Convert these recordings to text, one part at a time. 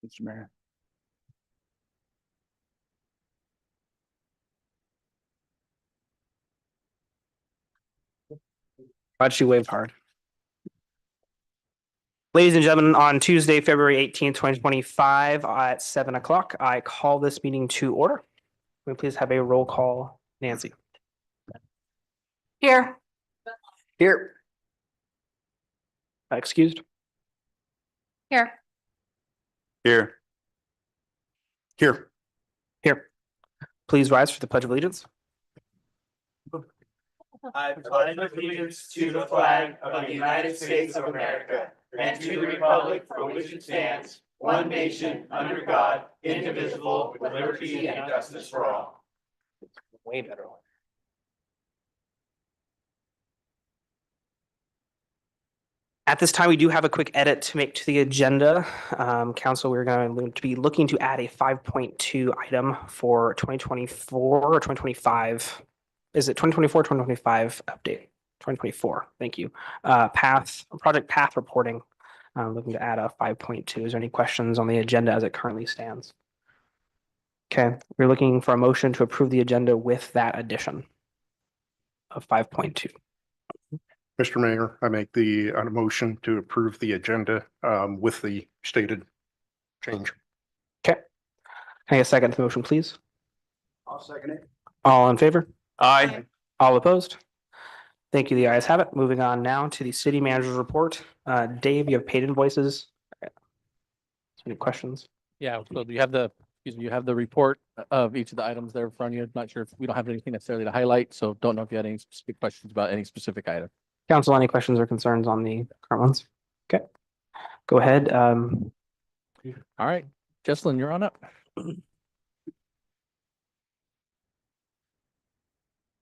Mr. Mayor. Why'd she wave hard? Ladies and gentlemen, on Tuesday, February 18th, 2025 at 7 o'clock, I call this meeting to order. Can we please have a roll call, Nancy? Here. Here. Excused? Here. Here. Here. Here. Please rise for the Pledge of Allegiance. I pledge allegiance to the flag of the United States of America and to the republic for which it stands, one nation, under God, indivisible, with liberty and justice for all. Way better. At this time, we do have a quick edit to make to the agenda. Council, we're going to be looking to add a 5.2 item for 2024 or 2025. Is it 2024, 2025 update? 2024, thank you. Project path reporting. Looking to add a 5.2. Is there any questions on the agenda as it currently stands? Okay, we're looking for a motion to approve the agenda with that addition of 5.2. Mr. Mayor, I make the motion to approve the agenda with the stated change. Okay. Can I get a second to the motion, please? I'll second it. All in favor? Aye. All opposed? Thank you. The ayes have it. Moving on now to the city manager's report. Dave, you have paid invoices. Any questions? Yeah, so you have the report of each of the items there in front of you. I'm not sure if we don't have anything necessarily to highlight, so don't know if you had any specific questions about any specific item. Council, any questions or concerns on the current ones? Okay, go ahead. All right, Jesselyn, you're on up.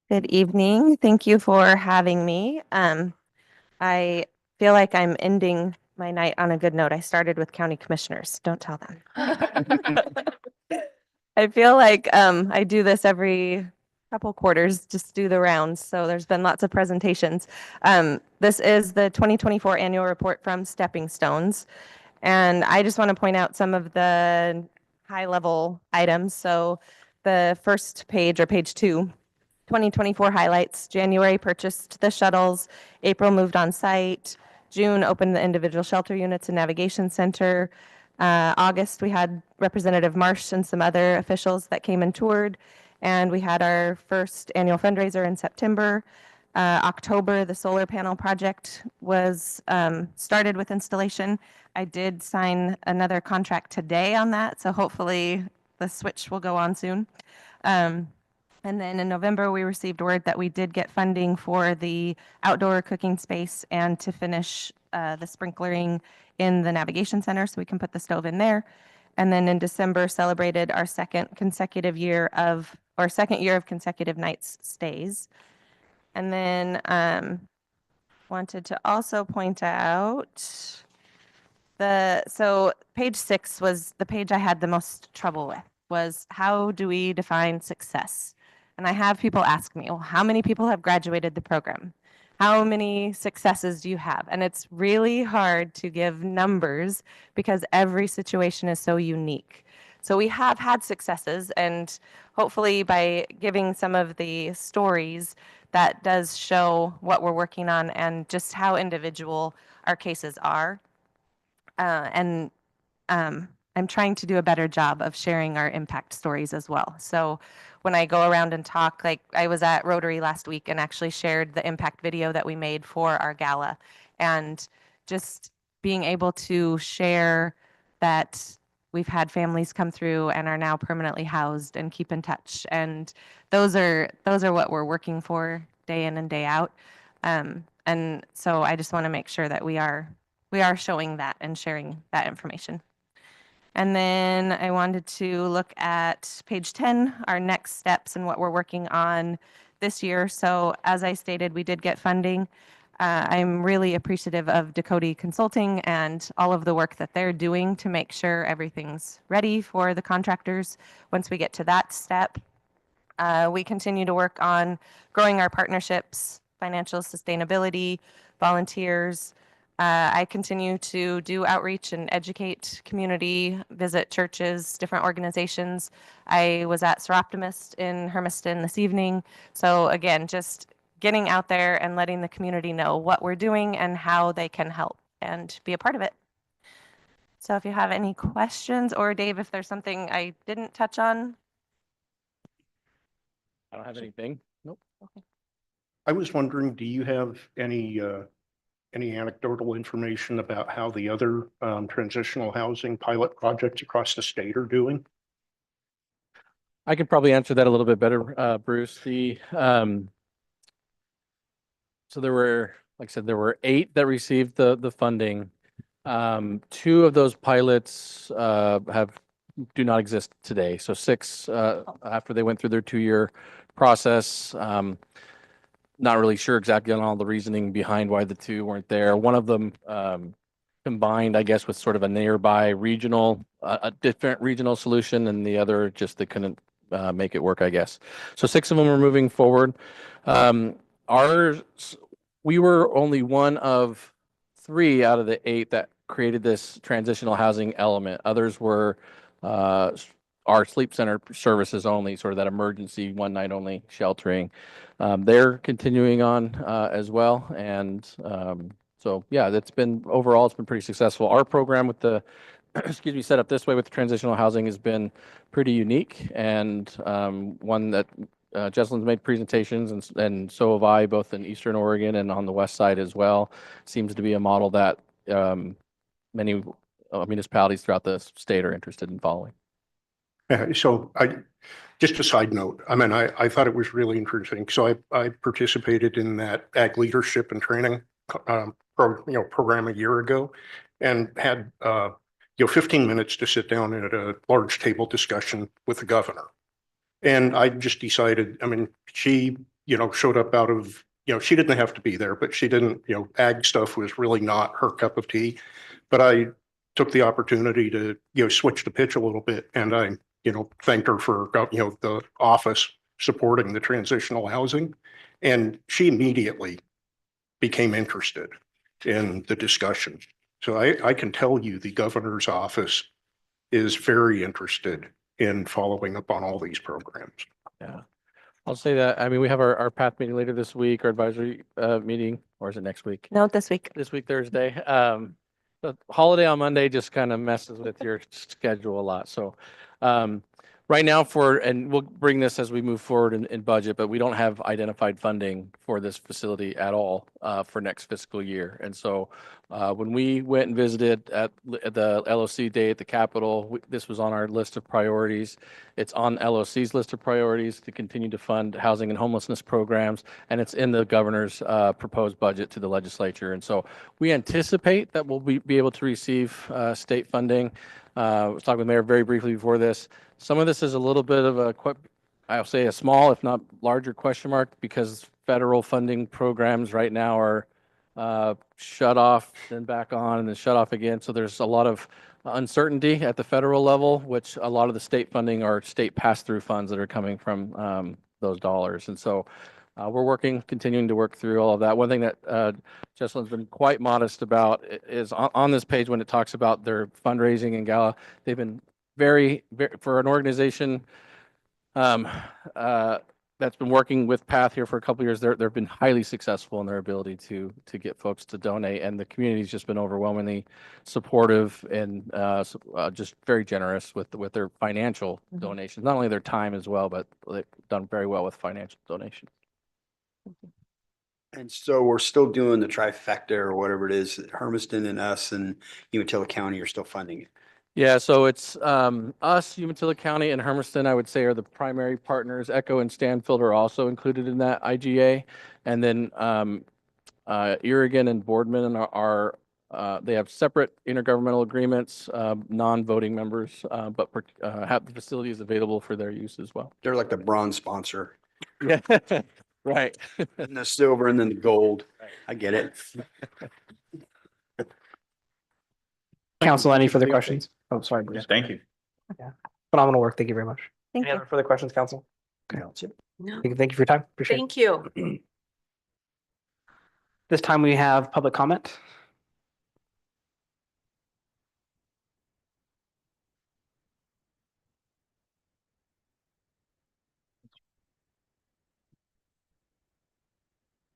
Good evening. Thank you for having me. I feel like I'm ending my night on a good note. I started with county commissioners. Don't tell them. I feel like I do this every couple quarters, just do the rounds. So there's been lots of presentations. This is the 2024 annual report from Stepping Stones. And I just want to point out some of the high level items. So the first page or page 2, 2024 highlights. January purchased the shuttles. April moved on site. June opened the individual shelter units and navigation center. August, we had Representative Marsh and some other officials that came and toured. And we had our first annual fundraiser in September. October, the solar panel project was started with installation. I did sign another contract today on that, so hopefully the switch will go on soon. And then in November, we received word that we did get funding for the outdoor cooking space and to finish the sprinklering in the navigation center so we can put the stove in there. And then in December, celebrated our second year of consecutive nights stays. And then wanted to also point out so page 6 was the page I had the most trouble with, was how do we define success? And I have people ask me, well, how many people have graduated the program? How many successes do you have? And it's really hard to give numbers because every situation is so unique. So we have had successes, and hopefully by giving some of the stories, that does show what we're working on and just how individual our cases are. I'm trying to do a better job of sharing our impact stories as well. So when I go around and talk, like I was at Rotary last week and actually shared the impact video that we made for our gala, and just being able to share that we've had families come through and are now permanently housed and keep in touch. And those are what we're working for day in and day out. And so I just want to make sure that we are showing that and sharing that information. And then I wanted to look at page 10, our next steps and what we're working on this year. So as I stated, we did get funding. I'm really appreciative of Dakota Consulting and all of the work that they're doing to make sure everything's ready for the contractors. Once we get to that step, we continue to work on growing our partnerships, financial sustainability, volunteers, I continue to do outreach and educate community, visit churches, different organizations. I was at Seroptimist in Hermiston this evening. So again, just getting out there and letting the community know what we're doing and how they can help and be a part of it. So if you have any questions, or Dave, if there's something I didn't touch on. I don't have anything. Nope. I was wondering, do you have any anecdotal information about how the other transitional housing pilot projects across the state are doing? I could probably answer that a little bit better, Bruce. So there were, like I said, there were 8 that received the funding. 2 of those pilots do not exist today. So 6 after they went through their 2-year process. Not really sure exactly on all the reasoning behind why the 2 weren't there. One of them combined, I guess, with sort of a nearby regional, a different regional solution, and the other just they couldn't make it work, I guess. So 6 of them are moving forward. We were only one of 3 out of the 8 that created this transitional housing element. Others were our sleep center services only, sort of that emergency one night only sheltering. They're continuing on as well. And so, yeah, that's been overall, it's been pretty successful. Our program with the, excuse me, set up this way with the transitional housing has been pretty unique, and one that Jesselyn's made presentations, and so have I, both in Eastern Oregon and on the west side as well. Seems to be a model that many municipalities throughout the state are interested in following. So just a side note, I mean, I thought it was really interesting. So I participated in that ag leadership and training program a year ago, and had 15 minutes to sit down at a large table discussion with the governor. And I just decided, I mean, she, showed up out of, she didn't have to be there, but she didn't, ag stuff was really not her cup of tea. But I took the opportunity to, switch the pitch a little bit. And I, thanked her for, the office supporting the transitional housing. And she immediately became interested in the discussion. So I can tell you the governor's office is very interested in following up on all these programs. Yeah, I'll say that. I mean, we have our PATH meeting later this week, our advisory meeting, or is it next week? No, this week. This week, Thursday. The holiday on Monday just kind of messes with your schedule a lot. So right now and we'll bring this as we move forward in budget, but we don't have identified funding for this facility at all for next fiscal year. And so when we went and visited at the LOC day at the Capitol, this was on our list of priorities. It's on LOC's list of priorities to continue to fund housing and homelessness programs, and it's in the governor's proposed budget to the legislature. And so we anticipate that we'll be able to receive state funding. I was talking with Mayor very briefly before this. Some of this is a little bit of I'll say a small, if not larger question mark, because federal funding programs right now are shut off, then back on, and then shut off again. So there's a lot of uncertainty at the federal level, which a lot of the state funding are state pass-through funds that are coming from those dollars. And so we're continuing to work through all of that. One thing that Jesselyn's been quite modest about is on this page when it talks about their fundraising and gala, they've been very, for an organization that's been working with PATH here for a couple of years, they've been highly successful in their ability to get folks to donate, and the community's just been overwhelmingly supportive and just very generous with their financial donations, not only their time as well, but they've done very well with financial donations. And so we're still doing the trifecta or whatever it is, Hermiston and us and Umatilla County are still funding it. Yeah, so it's us, Umatilla County, and Hermiston, I would say, are the primary partners. Echo and Stanfield are also included in that IGA. And then Oregon and Boardman are they have separate intergovernmental agreements, non-voting members, but have the facilities available for their use as well. They're like the bronze sponsor. Yeah, right. And the silver and then the gold. I get it. Council, any further questions? Oh, sorry, Bruce. Thank you. Phenomenal work. Thank you very much. Thank Any you. other further questions, council? No. Thank you for your time. Appreciate it. Thank you. This time we have public comment.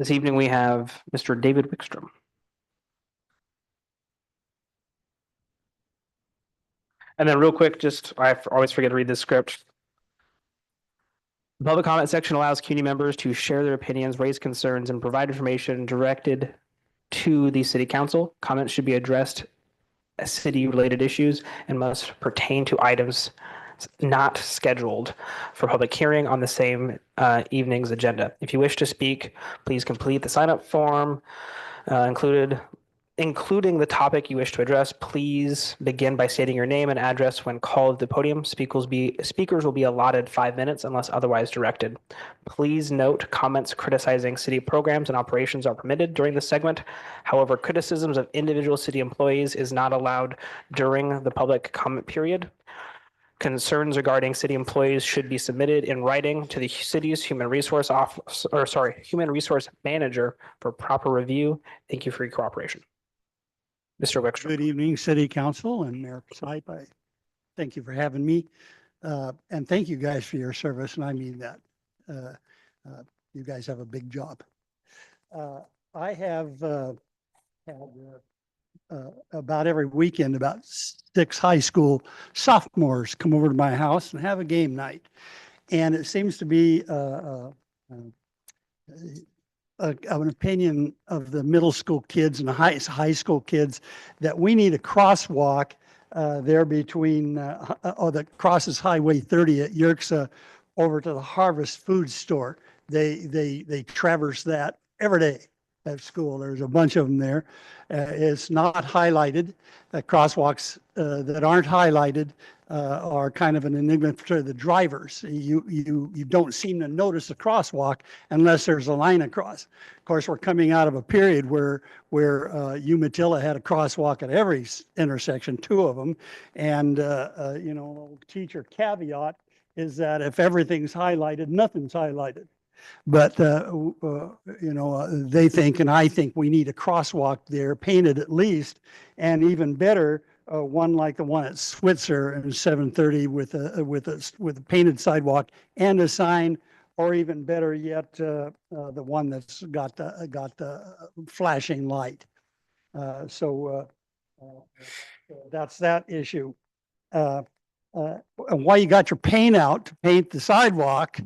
This evening we have Mr. David Wickstrom. And then real quick, I always forget to read this script. The public comment section allows community members to share their opinions, raise concerns, and provide information directed to the city council. Comments should be addressed as city-related issues and must pertain to items not scheduled for public hearing on the same evening's agenda. If you wish to speak, please complete the sign-up form including the topic you wish to address. Please begin by stating your name and address when called to the podium. Speakers will be allotted 5 minutes unless otherwise directed. Please note comments criticizing city programs and operations are permitted during this segment. However, criticisms of individual city employees is not allowed during the public comment period. Concerns regarding city employees should be submitted in writing to the city's human resource manager for proper review. Thank you for your cooperation. Mr. Wickstrom. Good evening, City Council and Mayor Sipe. I thank you for having me. And thank you guys for your service. And I mean that. You guys have a big job. I have had about every weekend, about 6 high school sophomores come over to my house and have a game night. And it seems to be an opinion of the middle school kids and the high school kids that we need a crosswalk there between that crosses Highway 30 at Yerxa over to the Harvest Food Store. They traverse that every day at school. There's a bunch of them there. It's not highlighted. Crosswalks that aren't highlighted are kind of an enigma for the drivers. You don't seem to notice a crosswalk unless there's a line across. Of course, we're coming out of a period where Umatilla had a crosswalk at every intersection, 2 of them. And, you know, teacher caveat is that if everything's highlighted, nothing's highlighted. But, you know, they think, and I think we need a crosswalk there painted at least, and even better, one like the one at Switzer and 730 with a painted sidewalk and a sign, or even better yet, the one that's got the flashing light. So that's that issue. While you got your paint out to paint the sidewalk,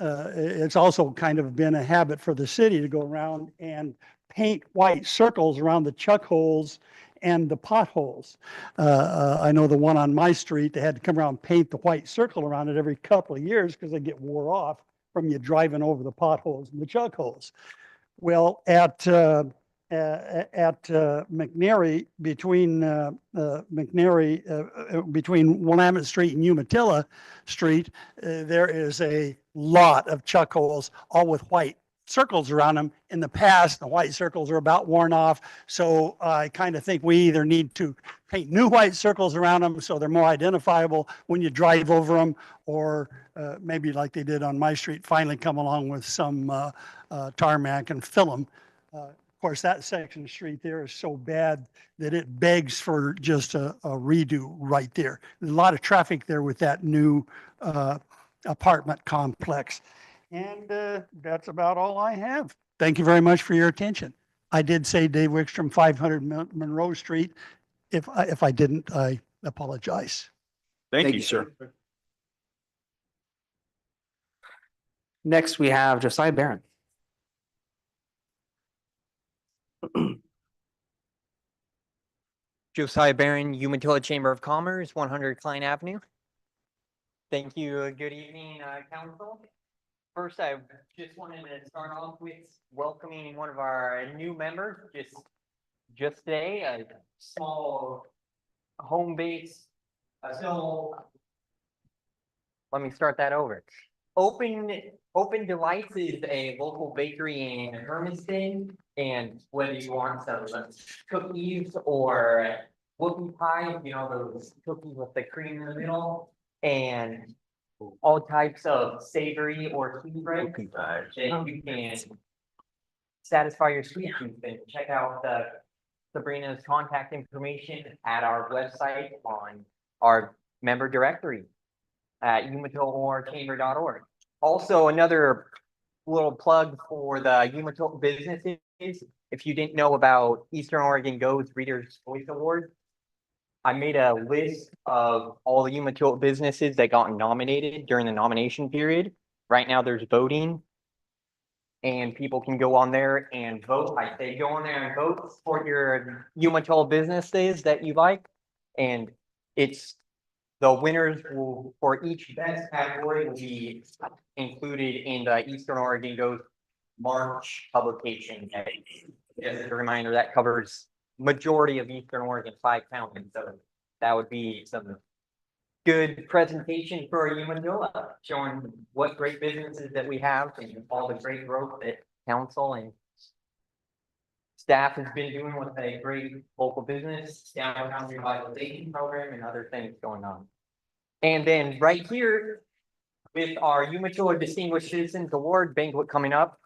it's also kind of been a habit for the city to go around and paint white circles around the chuck holes and the potholes. I know the one on my street, they had to come around and paint the white circle around it every couple of years because they get wore off from you driving over the potholes and the chuck holes. Well, at McNary, between between Willamette Street and Umatilla Street, there is a lot of chuck holes, all with white circles around them. In the past, the white circles are about worn off. So I kind of think we either need to paint new white circles around them so they're more identifiable when you drive over them, or maybe like they did on my street, finally come along with some tarmac and fill them. Of course, that section of street there is so bad that it begs for just a redo right there. There's a lot of traffic there with that new apartment complex. And that's about all I have. Thank you very much for your attention. I did say Dave Wickstrom, 500 Monroe Street. If I didn't, I apologize. Thank you, sir. Next, we have Josiah Barron. Josiah Barron, Umatilla Chamber of Commerce, 100 Klein Avenue. Thank you. Good evening, Council. First, I just wanted to start off with welcoming one of our new members just today, a small home base. So let me start that over. Open Delights is a local bakery in Hermiston, and whether you want some cookies or whoopie pie, you know, those cookies with the cream in the middle, and all types of savory or sweet bread that you can satisfy your sweet tooth, and check out Sabrina's contact information at our website on our member directory at umatillachamber.org. Also, another little plug for the Umatilla businesses. If you didn't know about Eastern Oregon Go's Reader's Choice Award, I made a list of all the Umatilla businesses that got nominated during the nomination period. Right now, there's voting. And people can go on there and vote. I say go on there and vote for your Umatilla businesses that you like. And it's the winners will, for each best category, will be included in the Eastern Oregon Goes March publication. Just as a reminder, that covers majority of Eastern Oregon 5 counties. So that would be some good presentation for Umatilla, showing what great businesses that we have and all the great growth that council and staff has been doing with a great local business, downtown revitalization program and other things going on. And then right here with our Umatilla Distinguished Citizens Award banquet coming up,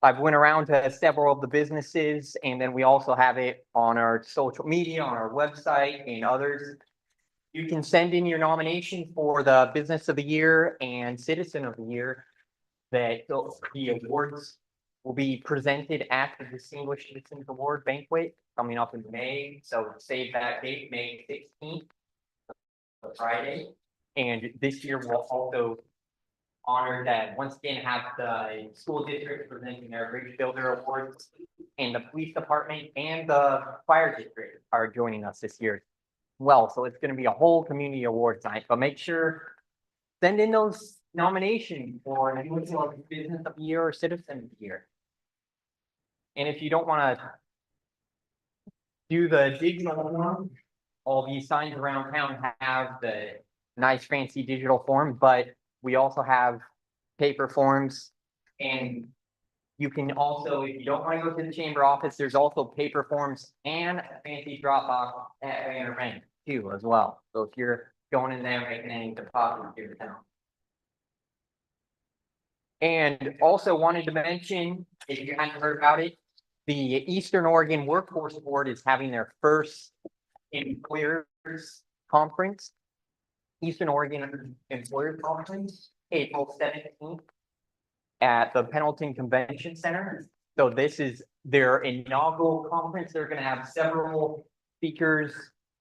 I've went around to several of the businesses, and then we also have it on our social media, on our website and others. You can send in your nomination for the Business of the Year and Citizen of the Year. That the awards will be presented at the Distinguished Citizens Award banquet coming up in May. So save that date, May 16th, Friday. And this year we'll also honor that once again have the school district presenting their Bridge Builder Awards, and the police department and the fire district are joining us this year. Well, so it's going to be a whole community awards night, but make sure send in those nominations for Umatilla Business of the Year or Citizen of the Year. And if you don't want to do the digital one, all these signs around town have the nice fancy digital form, but we also have paper forms. And you can also, if you don't want to go to the chamber office, there's also paper forms and a fancy drop box at Banner Bank too as well. So if you're going in there making any deposits to your town. And also wanted to mention, if you hadn't heard about it, the Eastern Oregon Workforce Board is having their first employers conference. Eastern Oregon Employers Conference, April 17th at the Pendleton Convention Center. So this is their inaugural conference. They're going to have several speakers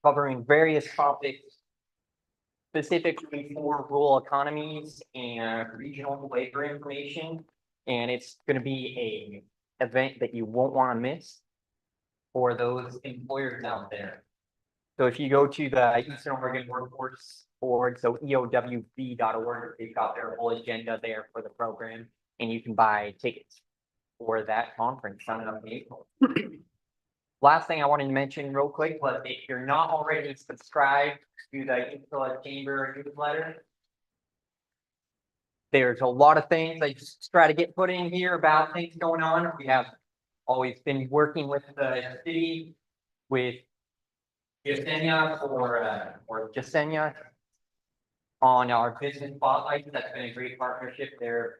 covering various topics specifically for rural economies and regional labor information. And it's going to be a event that you won't want to miss for those employers out there. So if you go to the Eastern Oregon Workforce Board, so EOWB.org, they've got their whole agenda there for the program, and you can buy tickets for that conference coming up in April. Last thing I wanted to mention real quick was if you're not already subscribed to the Umatilla Chamber newsletter, there's a lot of things I just try to get put in here about things going on. We have always been working with the city, with Yesenia or Yesenia on our business spotlight. That's been a great partnership. They're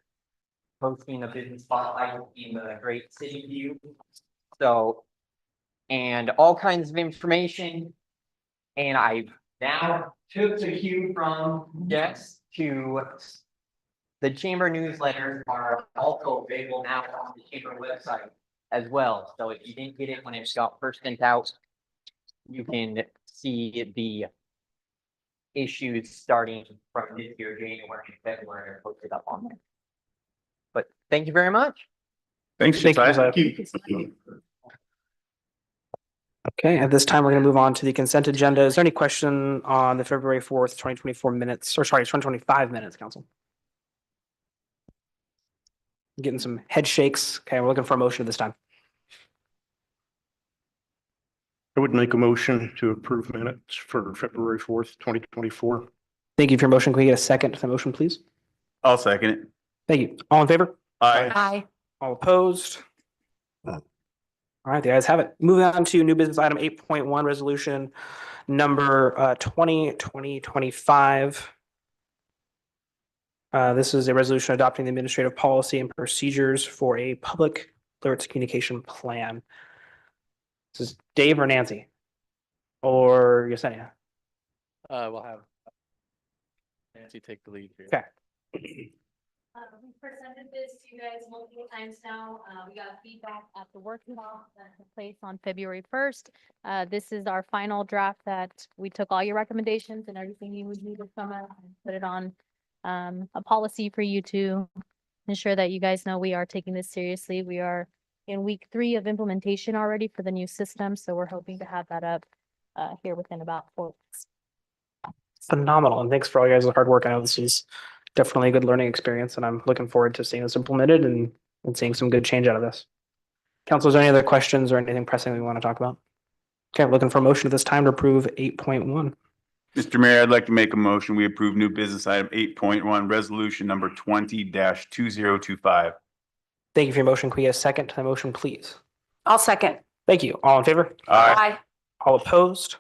hosting a business spotlight in the great city view. So, and all kinds of information. And I now took the cue from Jess to the chamber newsletters are also available now on the chamber website as well. So if you didn't get it when it got first sent out, you can see the issues starting from this year, January and February, are posted up on there. But thank you very much. Thanks, Thank you, Josiah. Josiah. Okay, at this time, we're going to move on to the consent agenda. Is there any question on the February 4th, 2024 minutes, or sorry, 2025 minutes, council? Getting some head shakes. Okay, we're looking for a motion at this time. I would make a motion to approve minutes for February 4th, 2024. Thank you for your motion. Can we get a second to the motion, please? I'll second it. Thank you. All in favor? Aye. Aye. All opposed? All right, the ayes have it. Moving on to new business item 8.1, resolution number 2025. This is a resolution adopting the administrative policy and procedures for a public alerts communication plan. This is Dave or Nancy? Or Yesenia? We'll have Nancy take the lead here. Okay. We presented this to you guys multiple times now. We got feedback at the workshop that took place on February 1st. This is our final draft that we took all your recommendations and everything you would need from us and put it on a policy for you to ensure that you guys know we are taking this seriously. We are in week 3 of implementation already for the new system, so we're hoping to have that up here within about 4 weeks. Phenomenal. And thanks for all you guys' hard work. I know this is definitely a good learning experience, and I'm looking forward to seeing this implemented and seeing some good change out of this. Council, is there any other questions or anything pressing we want to talk about? Okay, I'm looking for a motion at this time to approve 8.1. Mr. Mayor, I'd like to make a motion. We approve new business item 8.1, resolution number 20-2025. Thank you for your motion. Can we get a second to the motion, please? I'll second. Thank you. All in favor? Aye. All opposed?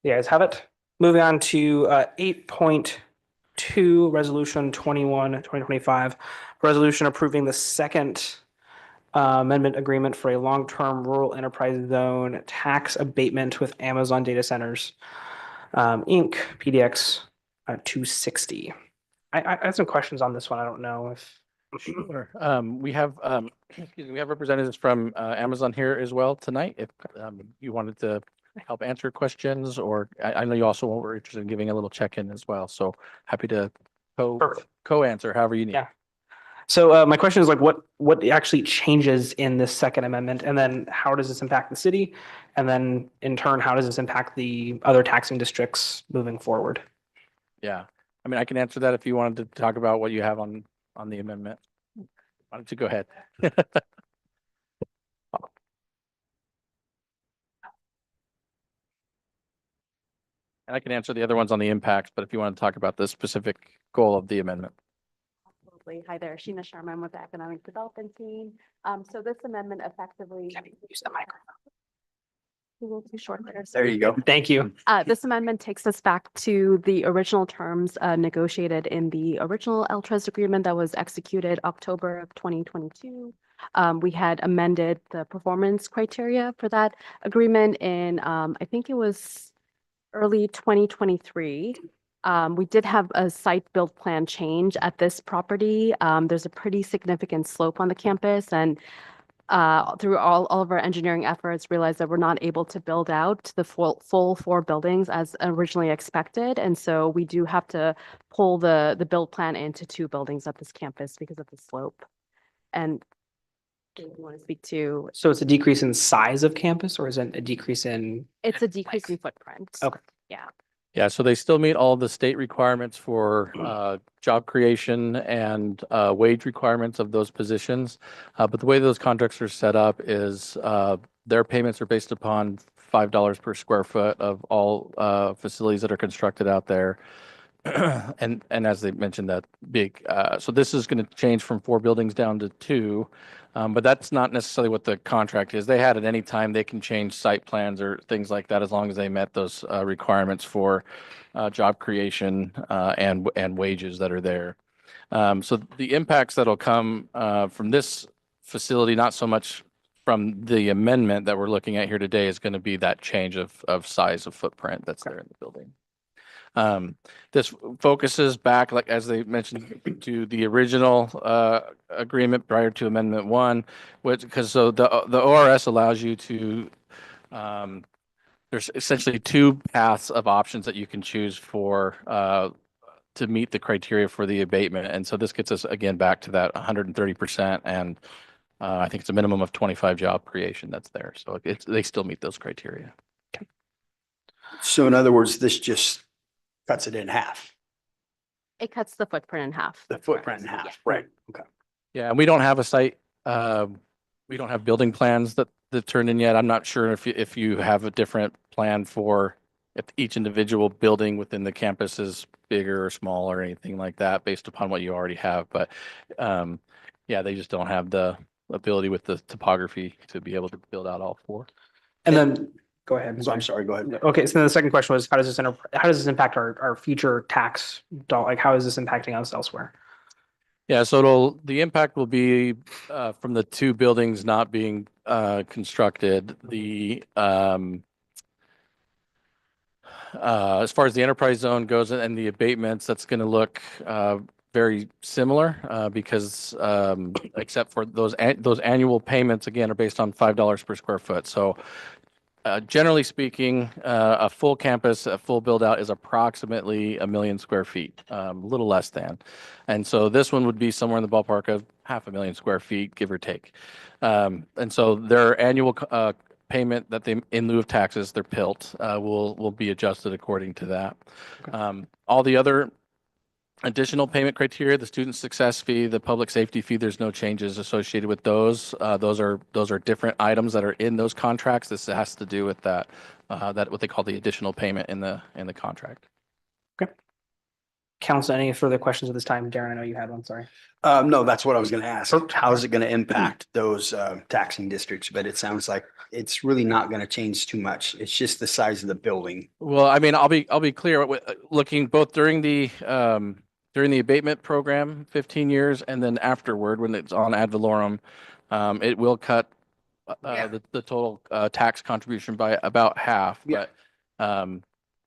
The ayes have it. Moving on to 8.2, resolution 21-2025, resolution approving the second amendment agreement for a long-term rural enterprise zone tax abatement with Amazon Data Centers, Inc., PDX 260. I have some questions on this one. I don't know if. Sure. We have representatives from Amazon here as well tonight. If you wanted to help answer questions, or I know you also were interested in giving a little check-in as well. So happy to co-answer however you need. Yeah. So my question is like, what actually changes in this second amendment, and then how does this impact the city, and then in turn, how does this impact the other taxing districts moving forward? Yeah, I mean, I can answer that if you wanted to talk about what you have on the amendment. Why don't you go ahead? And I can answer the other ones on the impacts, but if you want to talk about the specific goal of the amendment. Absolutely. Hi there, Sheena Sharma. I'm with the Economic Development Team. So this amendment effectively. Use the microphone. A little too short there. There you go. Thank you. This amendment takes us back to the original terms negotiated in the original LTRES agreement that was executed October of 2022. We had amended the performance criteria for that agreement in, I think it was early 2023. We did have a site build plan change at this property. There's a pretty significant slope on the campus, and through all of our engineering efforts, realized that we're not able to build out the full 4 buildings as originally expected. And so we do have to pull the build plan into 2 buildings at this campus because of the slope. And do you want to speak to? So it's a decrease in size of campus, or is it a decrease in? It's a decrease in footprint. Okay. Yeah. Yeah, so they still meet all the state requirements for job creation and wage requirements of those positions. But the way those contracts are set up is their payments are based upon $5 per square foot of all facilities that are constructed out there. And as they mentioned, that big. So this is going to change from 4 buildings down to 2. But that's not necessarily what the contract is. They had at any time they can change site plans or things like that as long as they met those requirements for job creation and wages that are there. So the impacts that'll come from this facility, not so much from the amendment that we're looking at here today, is going to be that change of size of footprint that's there in the building. This focuses back, like as they mentioned, to the original agreement prior to Amendment 1, which because so the ORS allows you to there's essentially 2 paths of options that you can choose for to meet the criteria for the abatement, and so this gets us again back to that 130%, and I think it's a minimum of 25 job creation that's there, so they still meet those criteria. So in other words, this just cuts it in half. It cuts the footprint in half. The footprint in half, Yeah. right? Okay. Yeah, and we don't have a site. We don't have building plans that turned in yet. I'm not sure if you have a different plan for if each individual building within the campus is bigger or small or anything like that, based upon what you already have. But yeah, they just don't have the ability with the topography to be able to build out all 4. And then go ahead. I'm sorry. Go ahead. Okay, so then the second question was, how does this impact our future tax? Like, how is this impacting us elsewhere? Yeah, so the impact will be from the 2 buildings not being constructed. As far as the enterprise zone goes and the abatements, that's going to look very similar because except for those annual payments, again, are based on $5 per square foot. So generally speaking, a full campus, a full build out is approximately 1 million square feet, a little less than. And so this one would be somewhere in the ballpark of 500,000 square feet, give or take. And so their annual payment that they, in lieu of taxes, their PILT, will be adjusted according to that. All the other additional payment criteria, the student success fee, the public safety fee, there's no changes associated with those. Those are different items that are in those contracts. This has to do with that, that what they call the additional payment in the contract. Council, any further questions at this time? Darren, I know you had one, sorry. No, that's what I was going to ask. How is it going to impact those taxing districts? But it sounds like it's really not going to change too much. It's just the size of the building. Well, I mean, I'll be clear, looking both during the abatement program, 15 years, and then afterward, when it's on ad valorem, it will cut the total tax contribution by about half. Yeah.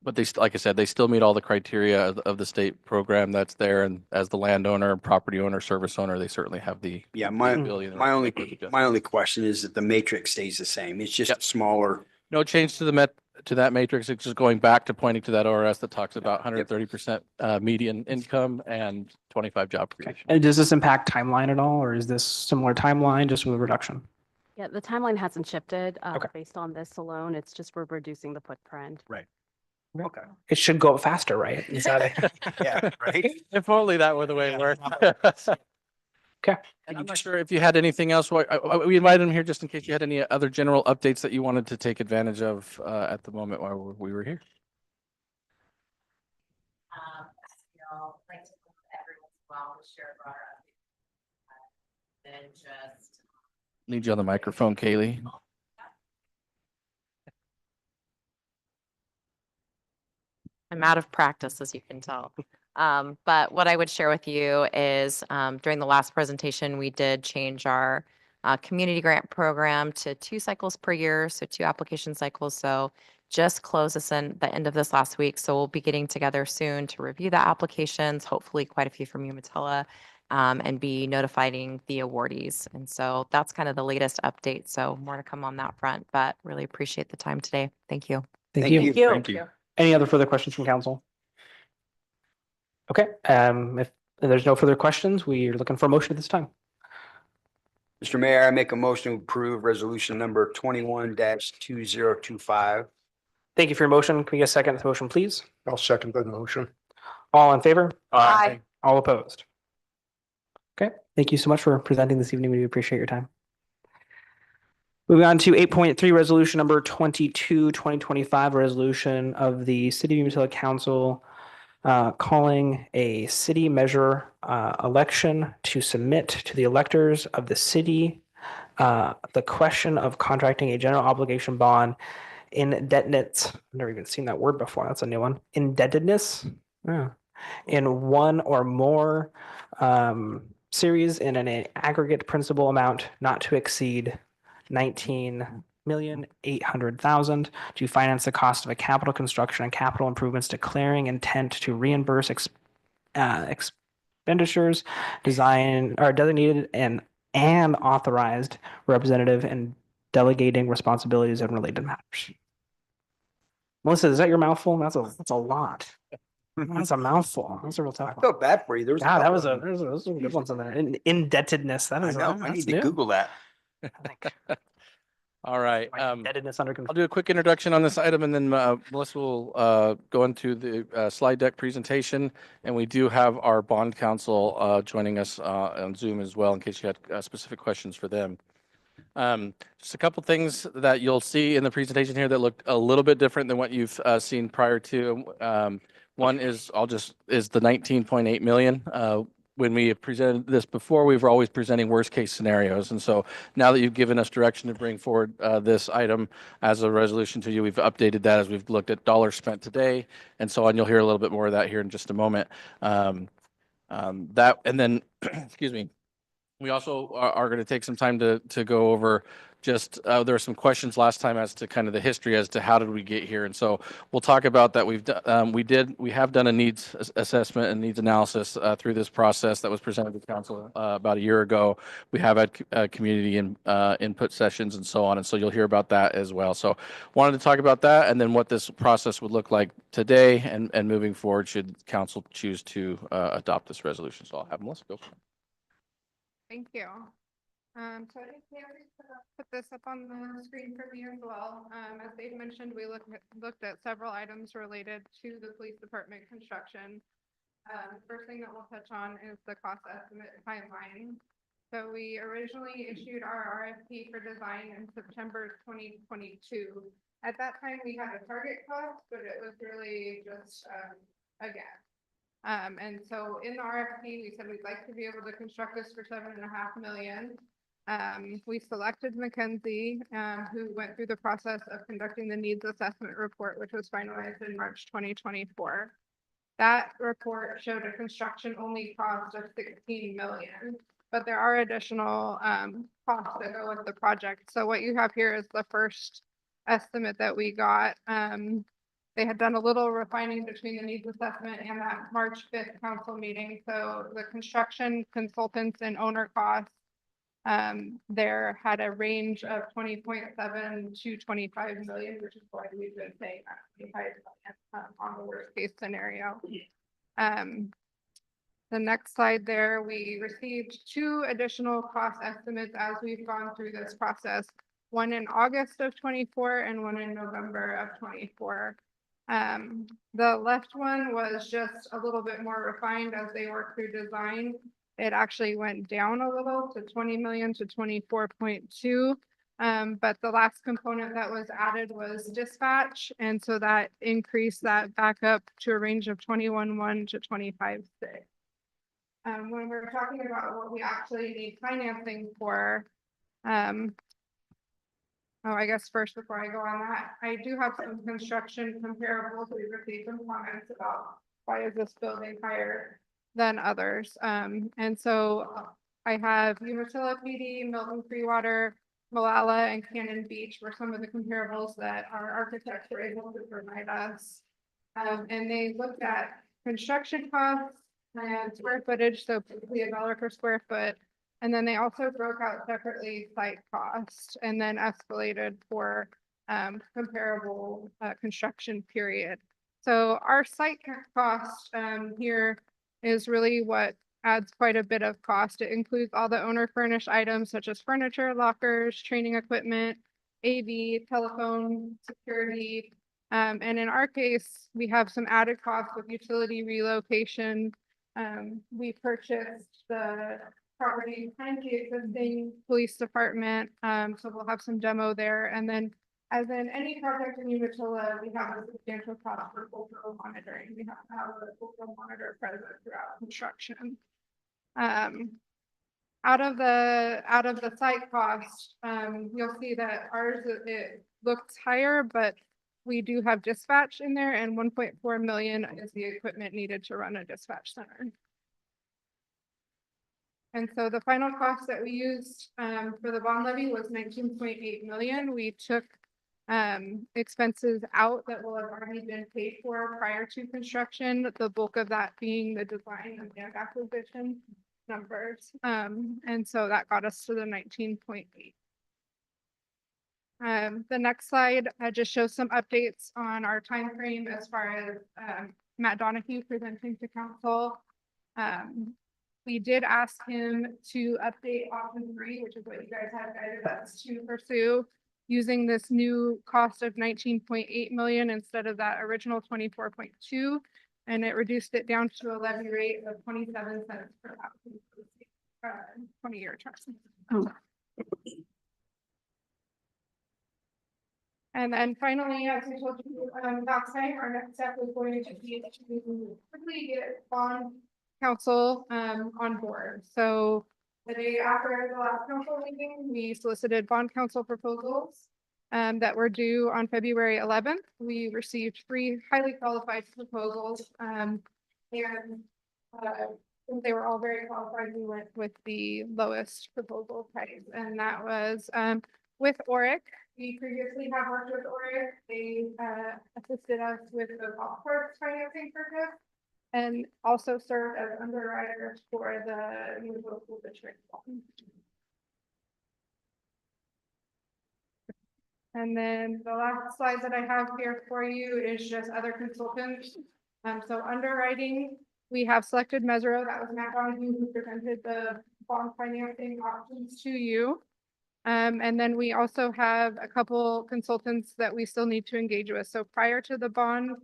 But they, like I said, they still meet all the criteria of the state program that's there. And as the landowner, property owner, service owner, they certainly have the ability. My only question is that the matrix stays the same. It's just smaller. No change to that matrix. It's just going back to pointing to that ORS that talks about 130% median income and 25 job creation. And does this impact timeline at all, or is this similar timeline just with a reduction? Yeah, the timeline hasn't shifted Okay. based on this alone. It's just we're reducing the footprint. Right. Okay. It should go up faster, right? Is that it? Yeah, right. If only that were the way it worked. Okay. And I'm not sure if you had anything else. We invited him here just in case you had any other general updates that you wanted to take advantage of at the moment while we were here. Like to everyone's well to share our and just Need you on the microphone, Kaylee. I'm out of practice, as you can tell. But what I would share with you is during the last presentation, we did change our community grant program to 2 cycles per year, so 2 application cycles. So just closed this in the end of this last week. So we'll be getting together soon to review the applications, hopefully quite a few from Umatilla, and be notifying the awardees. And so that's kind of the latest update. So more to come on that front, but really appreciate the time today. Thank you. Thank you. Thank you. Any other further questions from council? Okay, if there's no further questions, we are looking for a motion at this time. Mr. Mayor, I make a motion to approve resolution number 21-2025. Thank you for your motion. Can we get a second to the motion, please? I'll second the motion. All in favor? Aye. All opposed? Okay, thank you so much for presenting this evening. We do appreciate your time. Moving on to 8.3, resolution number 22, 2025, resolution of the City of Umatilla Council calling a city measure election to submit to the electors of the city the question of contracting a general obligation bond indebtedness. I've never even seen that word before. That's a new one. Indebtedness. Yeah. In one or more series in an aggregate principal amount not to exceed 19,800,000 to finance the cost of a capital construction and capital improvements, declaring intent to reimburse expenditures design or designated and authorized representative and delegating responsibilities and related matters. Melissa, is that your mouthful? That's a lot. That's a mouthful. That's a real tough I one. felt bad for you. There was Yeah, couple there's of them. some good ones in there. Indebtedness. That I is. know. I That's need to new. Google that. All right. My indebtedness under I'll control. do a quick introduction on this item and then Melissa will go into the slide deck presentation. And we do have our bond counsel joining us on Zoom as well in case you had specific questions for them. Just a couple things that you'll see in the presentation here that look a little bit different than what you've seen prior to. One is the 19.8 million. When we have presented this before, we were always presenting worst case scenarios. And so now that you've given us direction to bring forward this item as a resolution to you, we've updated that as we've looked at dollars spent today and so on. You'll hear a little bit more of that here in just a moment. And then, excuse me, we also are going to take some time to go over just, there were some questions last time as to kind of the history as to how did we get here. And so we'll talk about that. We have done a needs assessment and needs analysis through this process that was presented to council about a year ago. We have had community and input sessions and so on. And so you'll hear about that as well. So wanted to talk about that and then what this process would look like today and moving forward should council choose to adopt this resolution. So I'll have Melissa go. Thank you. So I think Mary put this up on the screen for me as well. As Dave mentioned, we looked at several items related to the police department construction. First thing that we'll touch on is the cost estimate timeline. So we originally issued our RFP for design in September 2022. At that time, we had a target cost, but it was really just a guess. And so in the RFP, we said we'd like to be able to construct this for $7.5 million. We selected McKenzie, who went through the process of conducting the needs assessment report, which was finalized in March 2024. That report showed a construction only cost of $16 million, but there are additional costs that go with the project. So what you have here is the first estimate that we got. They had done a little refining between the needs assessment and that March 5th council meeting. So the construction consultants and owner costs there had a range of 20.7 to 25 million, which is why we've been saying that 25 million on the worst case scenario. The next slide there, we received 2 additional cost estimates as we've gone through this process, one in August of 24 and one in November of 24. The left one was just a little bit more refined as they worked through design. It actually went down a little to 20 million to 24.2. But the last component that was added was dispatch. And so that increased that back up to a range of 21.1 to 25.6. When we're talking about what we actually need financing for, I guess first, before I go on that, I do have some construction comparables. We received some comments about why is this building higher than others. And so I have Umatilla PD, Milton Freewater, Malala, and Cannon Beach were some of the comparables that our architects were able to provide us. And they looked at construction costs and square footage, so basically $1 per square foot. And then they also broke out separately site cost and then escalated for comparable construction period. So our site cost here is really what adds quite a bit of cost. It includes all the owner furnished items such as furniture, lockers, training equipment, AV, telephone, security. And in our case, we have some added costs with utility relocation. We purchased the property behind the existing police department. So we'll have some demo there. And then as in any project in Umatilla, we have a substantial cost for cultural monitoring. We have to have a cultural monitor present throughout construction. Out of the site cost, you'll see that ours, it looks higher, but we do have dispatch in there, and 1.4 million is the equipment needed to run a dispatch center. And so the final cost that we used for the bond levy was 19.8 million. We took expenses out that will have already been paid for prior to construction, the bulk of that being the design and land acquisition numbers. And so that got us to the 19.8. The next slide just shows some updates on our time frame as far as Matt Donahue presenting to council. We did ask him to update option 3, which is what you guys have guided us to pursue, using this new cost of 19.8 million instead of that original 24.2, and it reduced it down to a levy rate of 27 cents per thousand 20-year term. Oh. And then finally, as I told you last night, our next step is going to be to quickly get bond council on board. So the day after the last council meeting, we solicited bond council proposals that were due on February 11th. We received 3 highly qualified proposals, and since they were all very qualified, we went with the lowest proposal price, and that was with Oric. We previously have worked with Oric. They assisted us with the golf course financing purchase and also served as underwriters for the new local district. And then the last slide that I have here for you is just other consultants. So underwriting, we have selected Mesro. That was Matt Donahue who presented the bond financing options to you. And then we also have a couple consultants that we still need to engage with. So prior to the bond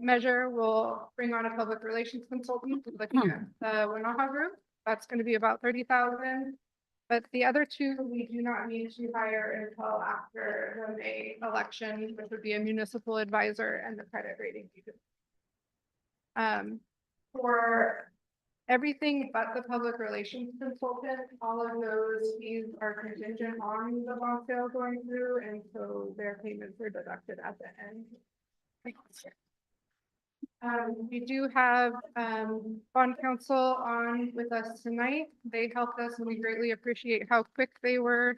measure, we'll bring on a public relations consultant looking at the Winaha group. That's going to be about 30,000. But the other two, we do not need to hire until after the May election, which would be a municipal advisor and the credit rating. For everything but the public relations consultant, all of those fees are contingent on the bond sale going through, and so their payments are deducted at the end. We do have bond counsel on with us tonight. They helped us and we greatly appreciate how quick they were.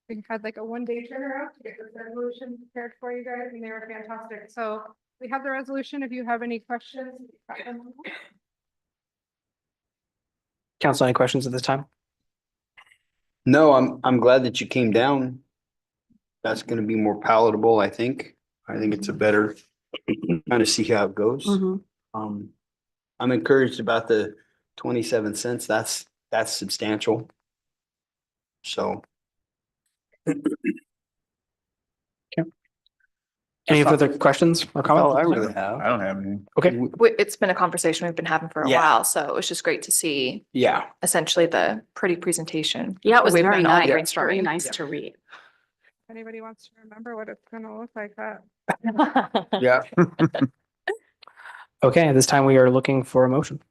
We had like a 1-day turnaround to get this resolution prepared for you guys, and they were fantastic. So we have the resolution. If you have any questions. Council, any questions at this time? No, I'm glad that you came down. That's gonna be more palatable, I think. I think it's a better kind of see how it goes. I'm encouraged about the 27 cents. That's substantial. So. Any further questions or comments? Oh, I really have. I don't have any. Okay. It's been a conversation we've been having for a Yeah. while, so it was just great to see Yeah. essentially the pretty presentation. Yeah, it was We've very been all nice, very brainstorming. nice to read. Anybody wants to remember what it's gonna look like that? Yeah. Okay, at this time we are looking for a motion.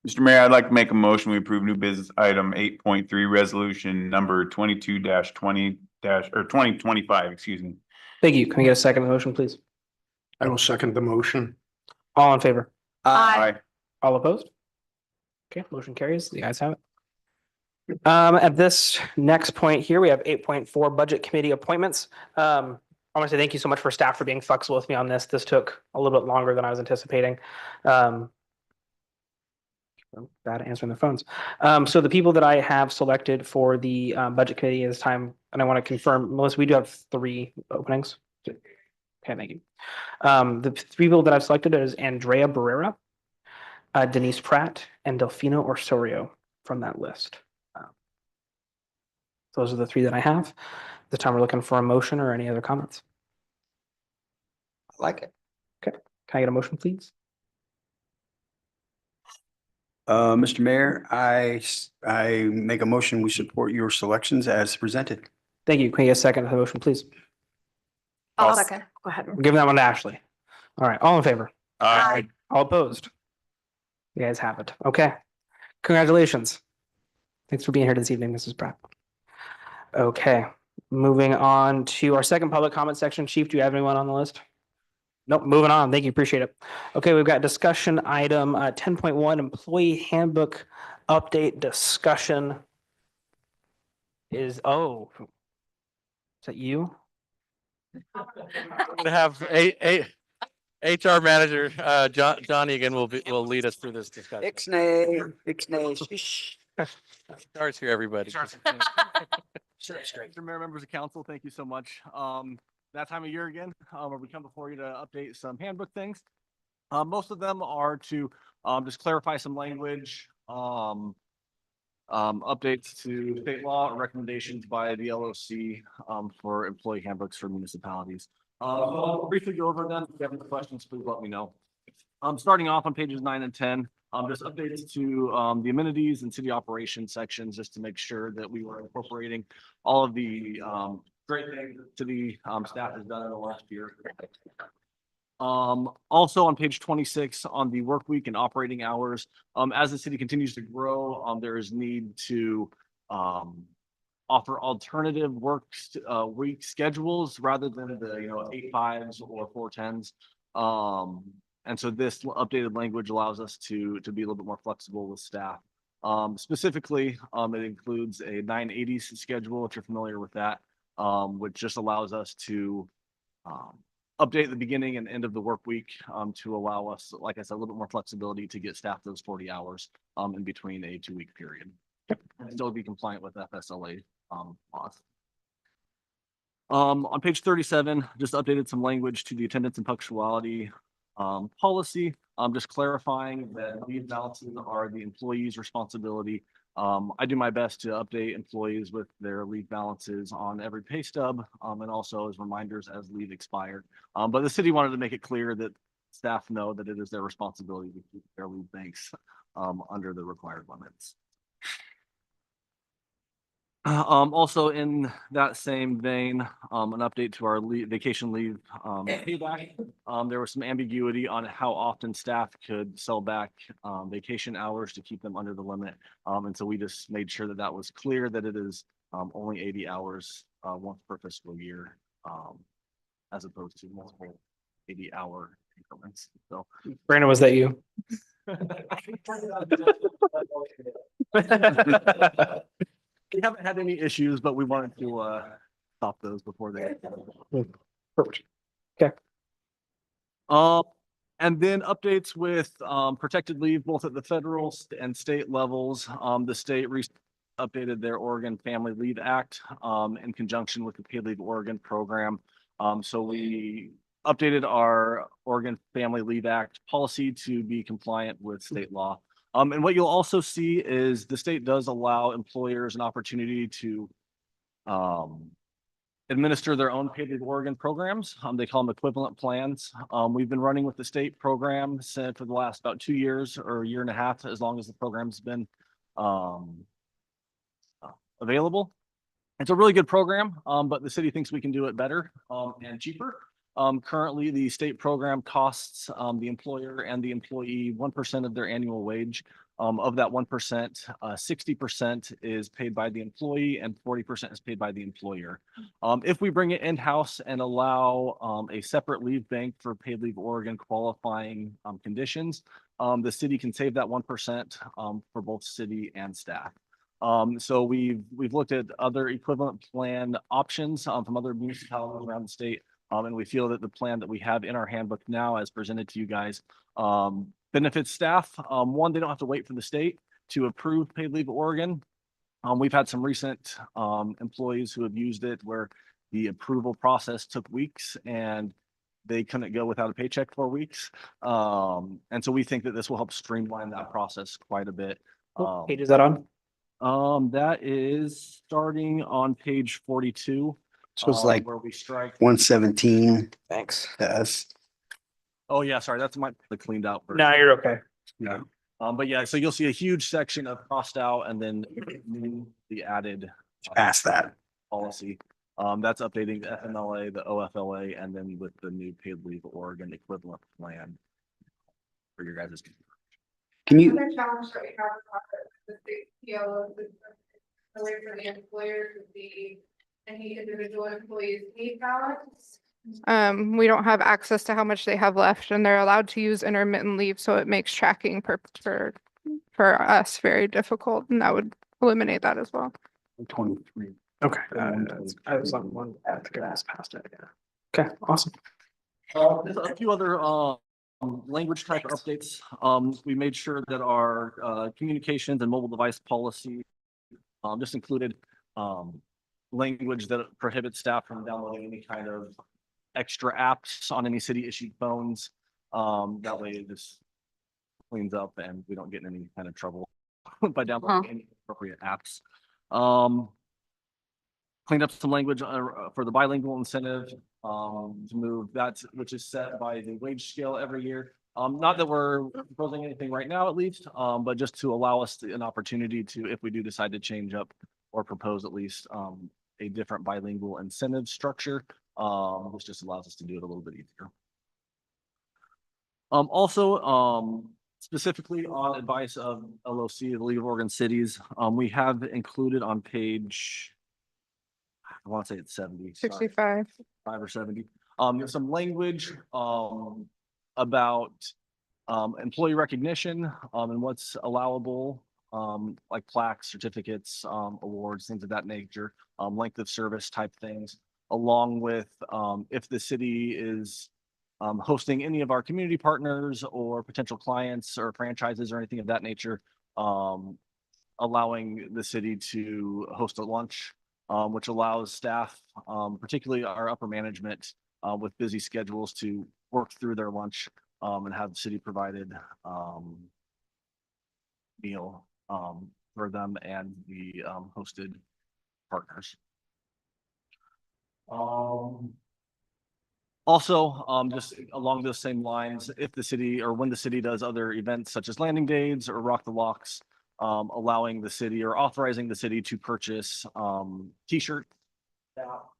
Mr. Mayor, I'd like to make a motion. We approve new business item 8.3, resolution number 2025, excuse me. Thank you. Can we get a second to the motion, please? I will second the motion. All in favor? Aye. All opposed? Okay, motion carries. The ayes have it. At this next point here, we have 8.4 budget committee appointments. I want to say thank you so much for staff for being flexible with me on this. This took a little bit longer than I was anticipating. Bad at answering the phones. So the people that I have selected for the budget committee this time, and I want to confirm, Melissa, we do have 3 openings. Okay, thank you. The 3 people that I've selected is Andrea Barrera, Denise Pratt, and Delfino Osorio from that list. Those are the 3 that I have. This time we're looking for a motion or any other comments. I like it. Okay, can I get a motion, please? Mr. Mayor, I make a motion, we support your selections as presented. Thank you. Can I get a second to the motion, please? I'll second. Go ahead. We're giving that one to Ashley. All right, all in favor? Aye. All opposed? You guys have it. Okay. Congratulations. Thanks for being here this evening, Mrs. Pratt. Okay, moving on to our second public comment section. Chief, do you have anyone on the list? Nope, moving on. Thank you. Appreciate it. Okay, we've got discussion item 10.1 employee handbook update discussion. Is that you? I'm gonna have HR manager, Johnny again will lead us through this discussion. Ixnay. Starts here, everybody. Mr. Mayor, members of council, thank you so much. That time of year again, where we come before you to update some handbook things. Most of them are to just clarify some language, updates to state law and recommendations by the LOC for employee handbooks for municipalities. I'll briefly go over them. If you have any questions, please let me know. Starting off on pages 9 and 10, just updates to the amenities and city operations sections, just to make sure that we were incorporating all of the great things that city staff has done in the last year. Also on page 26 on the work week and operating hours, as the city continues to grow, there is need to offer alternative week schedules rather than the 8/5s or 4/10s. And so this updated language allows us to be a little bit more flexible with staff Specifically, it includes a 980s schedule, if you're familiar with that, which just allows us to update the beginning and end of the work week to allow us, like I said, a little bit more flexibility to get staff those 40 hours in between a 2-week period. And still be compliant with FSLA laws. On page 37, just updated some language to the attendance and punctuality policy. Just clarifying that leave balances are the employee's responsibility. I do my best to update employees with their leave balances on every pay stub and also as reminders as leave expired. But the city wanted to make it clear that staff know that it is their responsibility to keep their leave banks under the required limits. Also in that same vein, an update to our vacation leave payback. There was some ambiguity on how often staff could sell back vacation hours to keep them under the limit. And so we just made sure that that was clear, that it is only 80 hours once per fiscal year, as opposed to multiple 80-hour increments. So Brandon, was that you? We haven't had any issues, but we wanted to stop those before they. Perfect. Okay. And then updates with protected leave, both at the federal and state levels. The state updated their Oregon Family Leave Act in conjunction with the Paid Leave Oregon program. So we updated our Oregon Family Leave Act policy to be compliant with state law. And what you'll also see is the state does allow employers an opportunity to administer their own Paid Leave Oregon programs. They call them equivalent plans. We've been running with the state program for the last about 2 years or a year and a half, as long as the program's been available. It's a really good program, but the city thinks we can do it better and cheaper. Currently, the state program costs the employer and the employee 1% of their annual wage. Of that 1%, 60% is paid by the employee and 40% is paid by the employer. If we bring it in-house and allow a separate leave bank for Paid Leave Oregon qualifying conditions, the city can save that 1% for both city and staff. So we've looked at other equivalent plan options from other municipalities around the state. And we feel that the plan that we have in our handbook now, as presented to you guys, benefits staff. One, they don't have to wait for the state to approve Paid Leave Oregon. We've had some recent employees who have used it where the approval process took weeks and they couldn't go without a paycheck for weeks. And so we think that this will help streamline that process quite a bit. What page is that on? That is starting on page 42. So it's like where we strike 117 Thanks. to us. Oh, yeah, sorry, that's the cleaned out version. No, you're okay. Yeah. But yeah, so you'll see a huge section of crossed out and then the added Past that. policy. That's updating the FMLA, the OFLA, and then with the new Paid Leave Oregon equivalent plan for your guys'. Can you, Another challenge that we have with the state PLO is the way for the employer to see any individual employees need balance. We don't have access to how much they have left, and they're allowed to use intermittent leave, so it makes tracking for us very difficult, and that would eliminate that as well. 23. Okay. I was on one. I think I was past it. Yeah. Okay. Awesome. There's a few other language type updates. We made sure that our communications and mobile device policy just included language that prohibits staff from downloading any kind of extra apps on any city issued phones. That way it just cleans up and we don't get in any kind of trouble by downloading any appropriate apps. Cleaned up some language for the bilingual incentive to move that, which is set by the wage scale every year. Not that we're proposing anything right now, at least, but just to allow us an opportunity to, if we do decide to change up or propose at least a different bilingual incentive structure, which just allows us to do it a little bit easier. Also, specifically on advice of LOC, the League of Oregon Cities, we have included on page, I want to say it's 70. 65. 5 or 70. Some language about employee recognition and what's allowable like plaques, certificates, awards, things of that nature, length of service type things, along with if the city is hosting any of our community partners or potential clients or franchises or anything of that nature, allowing the city to host a lunch, which allows staff, particularly our upper management, with busy schedules to work through their lunch and have the city provided meal for them and the hosted partners. Also, just along those same lines, if the city or when the city does other events such as landing days or Rock the Locks, allowing the city or authorizing the city to purchase t-shirt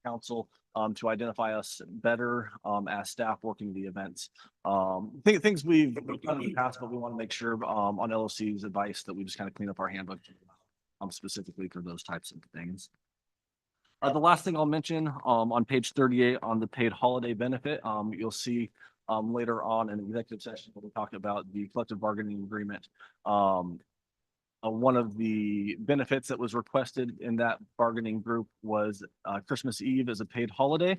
council to identify us better as staff working the events. Things we've done in the past, but we want to make sure on LOC's advice that we just kind of clean up our handbook specifically for those types of things. The last thing I'll mention on page 38 on the paid holiday benefit, you'll see later on in the executive session when we talk about the collective bargaining agreement. One of the benefits that was requested in that bargaining group was Christmas Eve as a paid holiday.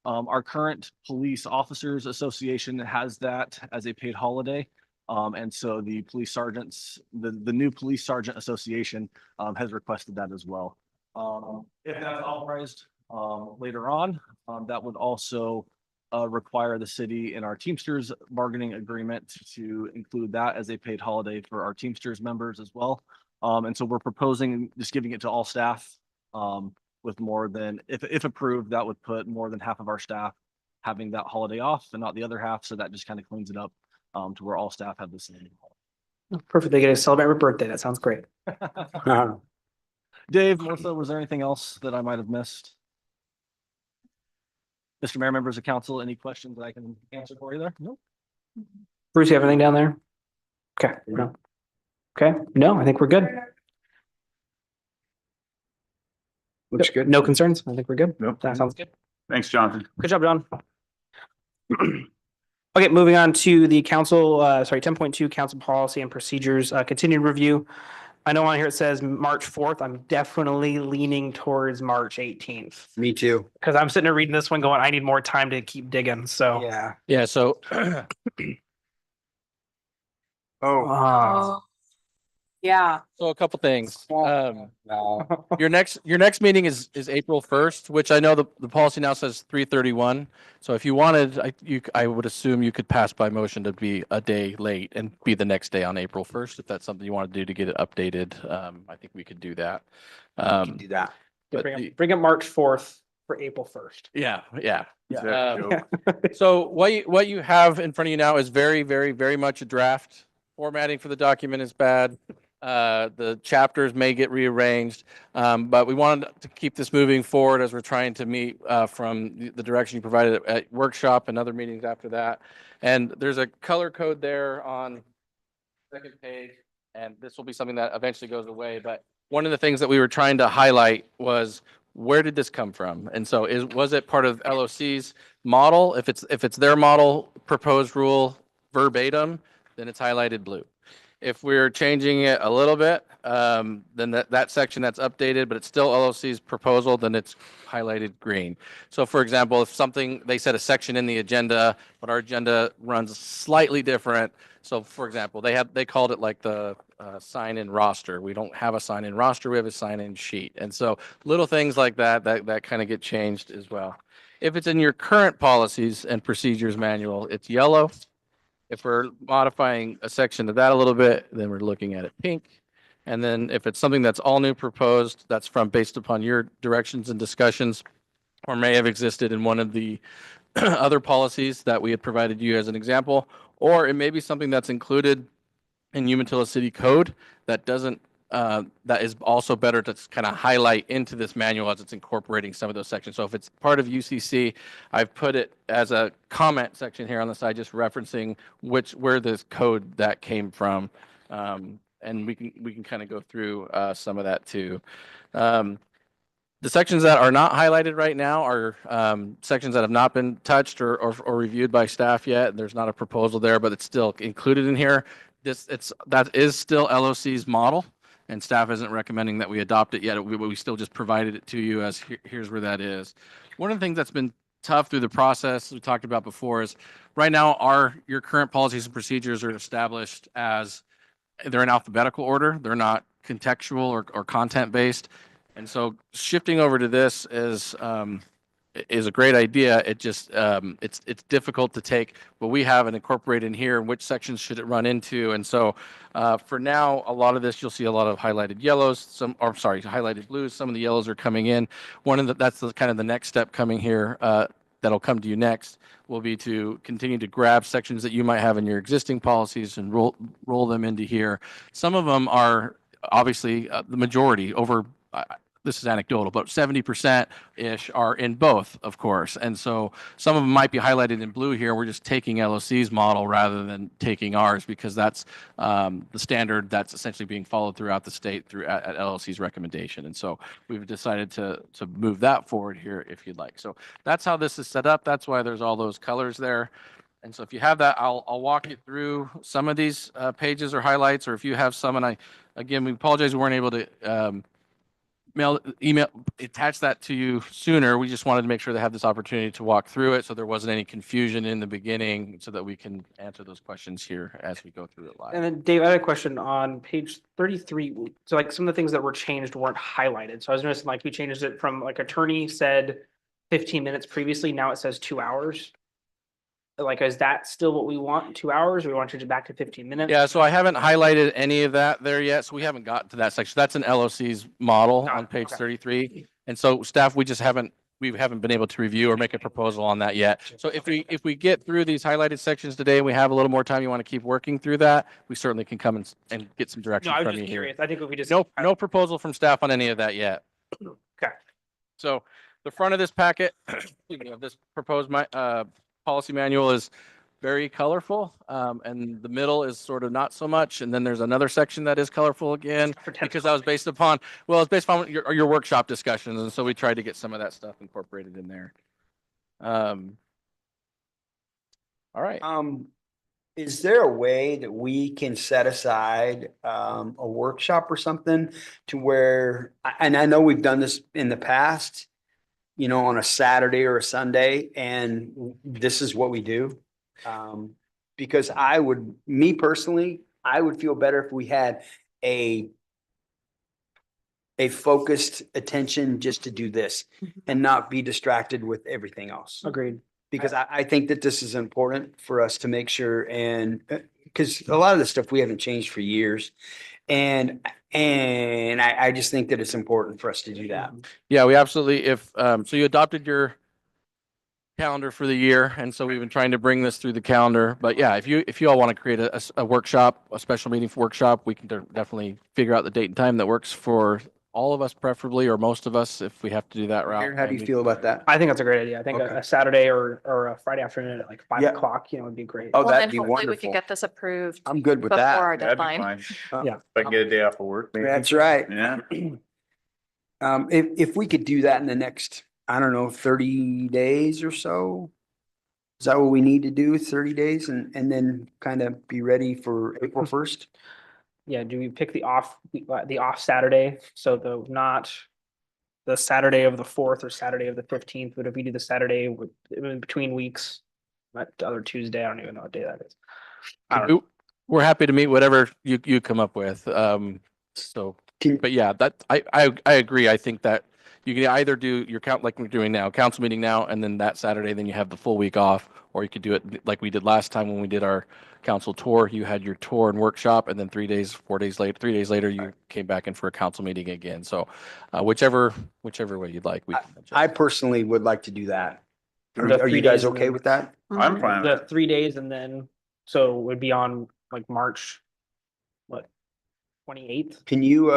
Our current police officers association has that as a paid holiday. And so the police sergeants, the new police sergeant association has requested that as well. If that's authorized later on, that would also require the city in our Teamsters bargaining agreement to include that as a paid holiday for our Teamsters members as well. And so we're proposing just giving it to all staff with more than, if approved, that would put more than half of our staff having that holiday off and not the other half. So that just kind of cleans it up to where all staff have the same. Perfect. They get to celebrate my birthday. That sounds great. Dave, Melissa, was there anything else that I might have missed? Mr. Mayor, members of council, any questions that I can answer for you there? No. Bruce, you have anything down there? Okay. No. Okay. No, I think we're good. Looks good. No concerns. I think we're good. Nope. That sounds good. Thanks, Jonathan. Good job, John. Okay, moving on to the council, 10.2 council policy and procedures, continued review. I know on here it says March 4th. I'm definitely leaning towards March 18th. Me too. Because I'm sitting there reading this one going, I need more time to keep digging. So Yeah. Yeah, so Yeah. so a couple things. No. Your next meeting is April 1st, which I know the policy now says 3/31. So if you wanted, I would assume you could pass by motion to be a day late and be the next day on April 1st. If that's something you want to do to get it updated, I think we could do that. We can do that. But bring up March 4th for April 1st. yeah. Yeah. So what you have in front of you now is very, very, very much a draft. Formatting for the document is bad. The chapters may get rearranged, but we wanted to keep this moving forward as we're trying to meet from the direction you provided at workshop and other meetings after that. And there's a color code there on the second page, and this will be something that eventually goes away. But one of the things that we were trying to highlight was, where did this come from? And so was it part of LOC's model? If it's their model proposed rule verbatim, then it's highlighted blue. If we're changing it a little bit, then that section that's updated, but it's still LOC's proposal, then it's highlighted green. So for example, if they set a section in the agenda, but our agenda runs slightly different. So for example, they called it like the sign-in roster. We don't have a sign-in roster, we have a sign-in sheet. And so little things like that kind of get changed as well. If it's in your current policies and procedures manual, it's yellow. If we're modifying a section of that a little bit, then we're looking at it pink. And then if it's something that's all new proposed, that's based upon your directions and discussions, or may have existed in one of the other policies that we had provided you as an example, or it may be something that's included in Umatilla City Code that that is also better to kind of highlight into this manual as it's incorporating some of those sections. So if it's part of UCC, I've put it as a comment section here on the side, just referencing where this code that came from. And we can kind of go through some of that too. The sections that are not highlighted right now are sections that have not been touched or reviewed by staff yet. There's not a proposal there, but it's still included in here. That is still LOC's model. and staff isn't recommending that we adopt it yet. We still just provided it to you as here's where that is. One of the things that's been tough through the process we talked about before is right now your current policies and procedures are established as they're in alphabetical order. They're not contextual or content based. And so shifting over to this is a great idea. It just it's difficult to take what we have and incorporate in here and which sections should it run into. And so for now, a lot of this you'll see a lot of highlighted yellows, highlighted blues. Some of the yellows are coming in. That's kind of the next step coming here. That'll come to you next will be to continue to grab sections that you might have in your existing policies and roll them into here. Some of them are obviously the majority over. This is anecdotal, but 70%-ish are in both, of course. And so some of them might be highlighted in blue here. We're just taking LOC's model rather than taking ours because that's the standard that's essentially being followed throughout the state at LOC's recommendation. And so we've decided to move that forward here if you'd like. So that's how this is set up. That's why there's all those colors there. And so if you have that, I'll walk you through some of these pages or highlights, or if you have some, and again, we apologize we weren't able to email, attach that to you sooner. We just wanted to make sure they have this opportunity to walk through it so there wasn't any confusion in the beginning so that we can answer those questions here as we go through it live. And then Dave, I had a question on page 33. So like some of the things that were changed weren't highlighted. So I was noticing like we changed it from like attorney said 15 minutes previously. Now it says 2 hours. Like, is that still what we want? 2 hours? Or we want to change it back to 15 minutes? Yeah, so I haven't highlighted any of that there yet. So we haven't gotten to that section. That's an LOC's model on page 33. And so staff, we haven't been able to review or make a proposal on that yet. So if we get through these highlighted sections today and we have a little more time, you want to keep working through that, we certainly can come and get some direction No, I was from just you curious. here. I think if we just No proposal from staff on any of that yet. Okay. So the front of this packet, of this proposed policy manual is very colorful, and the middle is sort of not so much. And then there's another section that is colorful again, because that was based upon, it's based upon your workshop discussions. And so we tried to get some of that stuff incorporated in there. All right. Is there a way that we can set aside a workshop or something to where, and I know we've done this in the past, on a Saturday or a Sunday, and this is what we do? Because me personally, I would feel better if we had a focused attention just to do this and not be distracted with everything else. Agreed. Because I think that this is important for us to make sure, and because a lot of the stuff we haven't changed for years. And I just think that it's important for us to do that. Yeah, we absolutely, so you adopted your calendar for the year, and so we've been trying to bring this through the calendar. But yeah, if you all want to create a workshop, a special meeting for workshop, we can definitely figure out the date and time that works for all of us, preferably, or most of us, if we have to do that route. How do you feel about that? I think that's a great idea. I think Okay. a Saturday or a Friday afternoon at like 5 Yeah. o'clock, would be great. Oh, Well, that'd and be hopefully we wonderful. could get this approved I'm good with before that. our That'd be deadline. fine. Yeah. If I can get a day off of work, maybe. That's right. Yeah. If we could do that in the next, I don't know, 30 days or so. Is that what we need to do, 30 days and then kind of be ready for April 1st? Yeah, do we pick the off Saturday? So not the Saturday of the 4th or Saturday of the 15th, but if we do the Saturday in between weeks, that other Tuesday, I don't even know what day that is. I don't know. We're happy to meet whatever you come up with. But yeah, that I agree. I think that you can either do your count like we're doing now, council meeting now, and then that Saturday, then you have the full week off, or you could do it like we did last time when we did our council tour. You had your tour and workshop, and then 3 days later, you came back in for a council meeting again. So, whichever way you'd like. I personally would like to do that. The Are 3 you guys days and okay then- with that? I'm fine. The 3 days and then, so it would be on like March, 28th? Can you,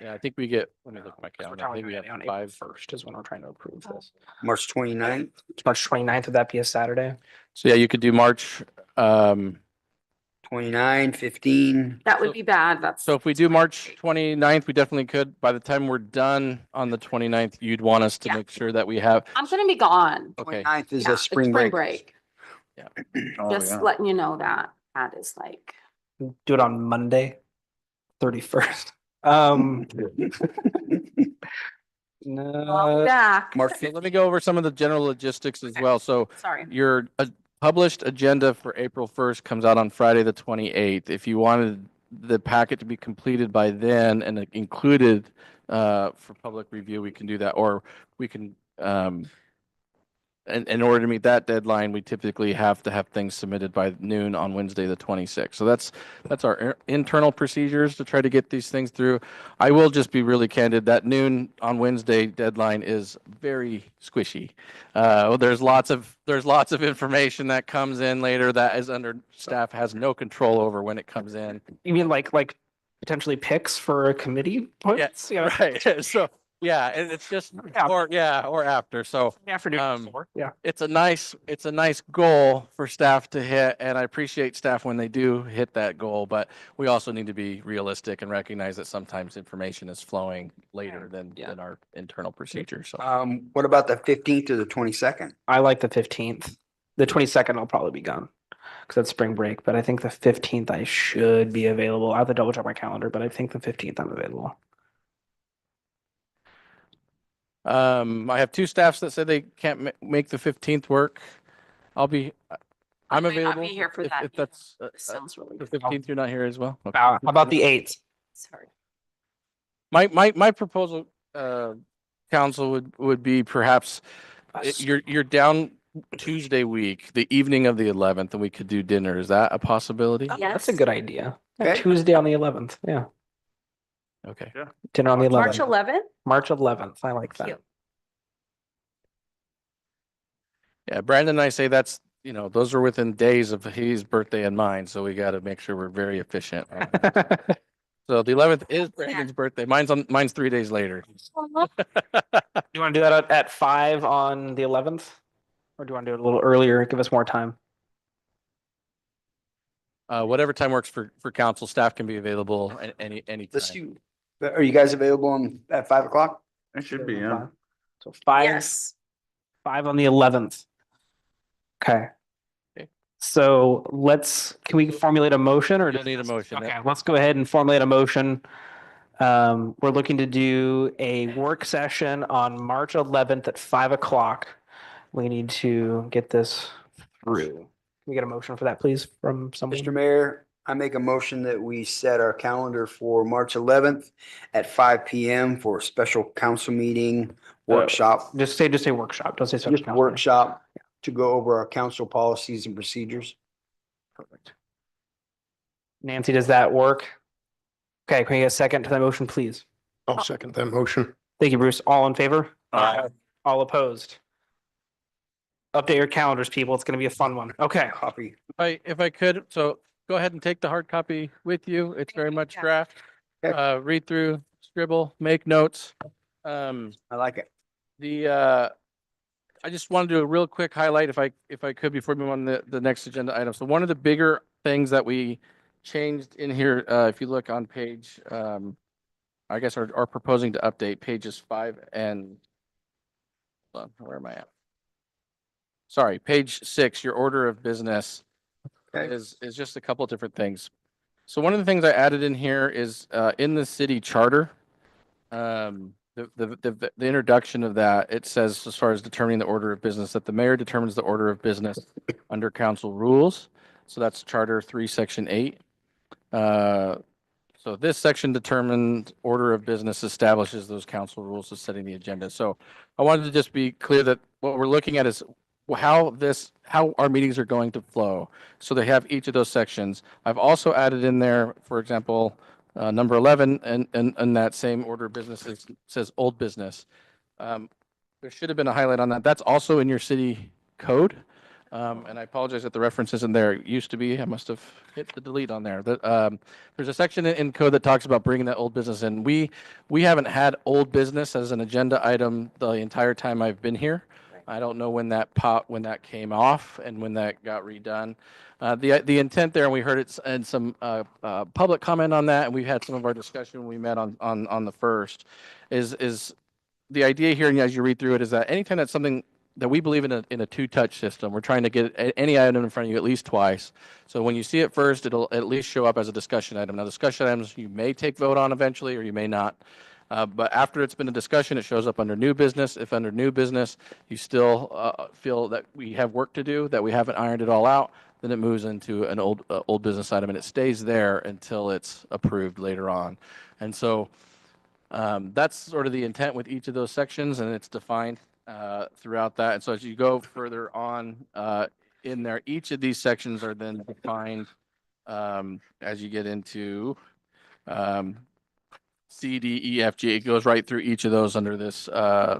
Yeah, I think we get. Let me look at my We're calendar. I think we talking have on April 5. 1st is when we're trying to approve this. March 29th? March 29th, would that be a Saturday? So yeah, you could do March. 29, 15? That would be bad. That's. So if we do March 29th, we definitely could. By the time we're done on the 29th, you'd want us to Yeah. make sure that we have. I'm gonna be gone. Okay. 29th is Yeah, a it's spring break. Oh, Just yeah. letting you know that is like, Do it on Monday. 31st. No, Back. March So let me go over some of the general logistics as well. So Sorry. your published agenda for April 1st comes out on Friday, the 28th. If you wanted the packet to be completed by then and included for public review, we can do that, or we can in order to meet that deadline, we typically have to have things submitted by noon on Wednesday, the 26th. So that's our internal procedures to try to get these things through. I will just be really candid. That noon on Wednesday deadline is very squishy. There's lots of information that comes in later that is under staff has no control over when it comes in. you mean like potentially picks for a committee? Yes, right. So yeah, and it's just or after. So Afternoon. Yeah. it's a nice goal for staff to hit, and I appreciate staff when they do hit that goal, but we also need to be realistic and recognize that sometimes information is flowing later than our internal procedure. So what about the 15th to the 22nd? I like the 15th. The 22nd I'll probably be gone because that's spring break, but I think the 15th I should be available. I have to double check my calendar, but I think the 15th I'm available. I have two staffs that said they can't make the 15th work. I'm may not available. be here for that If that's Sounds really the good. 15th, you're not here as well. Okay. How about the 8th? Sorry. My proposal, council would be perhaps you're down Tuesday week, the evening of the 11th, and we could do dinner. Is that a possibility? Yes. That's a good idea. Okay. Tuesday on the 11th. Yeah. Okay. Dinner on the 11th. March 11th? March 11th. I like that. Cute. Yeah, Brandon and I say that's, those are within days of his birthday and mine, so we got to make sure we're very efficient. So the 11th is Brandon's birthday. Mine's 3 days later. Do you want to do that at 5 on the 11th? Or do you want to do it a little earlier? Give us more time. Whatever time works for council, staff can be available any time. Let's do, are you guys available at 5 o'clock? It should be, yeah. So 5. Yes. 5 on the 11th. Okay. So can we formulate a motion or? You don't need a motion. Okay, let's go ahead and formulate a motion. We're looking to do a work session on March 11th at 5 o'clock. We need to get this through. Can we get a motion for that, please, from someone? Mr. Mayor, I make a motion that we set our calendar for March 11th at 5 PM for a special council meeting workshop. Just say workshop. Don't say special Just council. workshop to go over our council policies and procedures. Perfect. Nancy, does that work? Okay, can we get a second to that motion, please? I'll second that motion. Thank you, Bruce. All in favor? Aye. All opposed? Update your calendars, people. It's going to be a fun one. Okay. Copy. If I could, so go ahead and take the hard copy with you. It's very much draft. Okay. Read through, scribble, make notes. I like it. I just want to do a real quick highlight if I could before we move on to the next agenda item. So one of the bigger things that we changed in here, if you look on page, I guess are proposing to update pages 5 and hold on, where am I at? Sorry, page 6, your order of business is just a couple different things. So one of the things I added in here is in the city charter, the introduction of that, it says as far as determining the order of business, that the mayor determines the order of business under council rules. So that's Charter 3, Section 8. So this section determined order of business establishes those council rules of setting the agenda. So I wanted to just be clear that what we're looking at is how our meetings are going to flow. So they have each of those sections. I've also added in there, for example, number 11, and that same order of business says old business. There should have been a highlight on that. That's also in your city code. And I apologize that the reference isn't there. It used to be. I must have hit the delete on there. There's a section in code that talks about bringing that old business in. We haven't had old business as an agenda item the entire time I've been here. I don't know when that came off and when that got redone. The intent there, and we heard it and some public comment on that, and we've had some of our discussion when we met on the first, is the idea here, and as you read through it, is that anytime that something that we believe in a two-touch system. We're trying to get any item in front of you at least twice. So when you see it first, it'll at least show up as a discussion item. Now, discussion items you may take vote on eventually, or you may not. But after it's been a discussion, it shows up under new business. If under new business, you still feel that we have work to do, that we haven't ironed it all out, then it moves into an old business item, and it stays there until it's approved later on. And so that's sort of the intent with each of those sections, and it's defined throughout that. And so as you go further on in there, each of these sections are then defined as you get into C, D, E, F, G. It goes right through each of those under this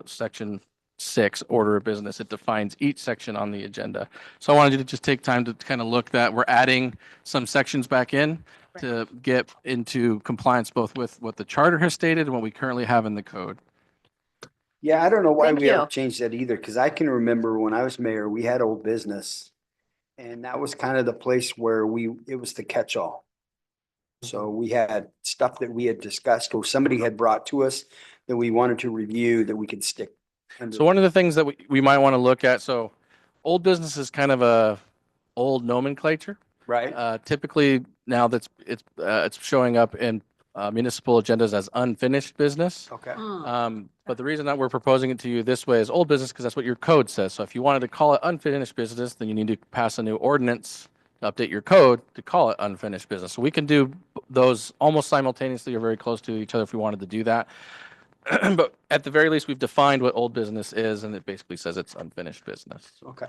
section 6, order of business. It defines each section on the agenda. So I wanted you to just take time to kind of look that. We're adding some sections back in to get into compliance both with what the charter has stated and what we currently have in the code. Yeah, I don't know why Thank we haven't you. changed that either, because I can remember when I was mayor, we had old business. And that was kind of the place where it was the catch-all. So we had stuff that we had discussed or somebody had brought to us that we wanted to review that we could stick under. So one of the things that we might want to look at, so old business is kind of a old nomenclature. Right. Typically now it's showing up in municipal agendas as unfinished business. Okay. But the reason that we're proposing it to you this way is old business because that's what your code says. So if you wanted to call it unfinished business, then you need to pass a new ordinance to update your code to call it unfinished business. So we can do those almost simultaneously or very close to each other if we wanted to do that. But at the very least, we've defined what old business is, and it basically says it's unfinished business. Okay.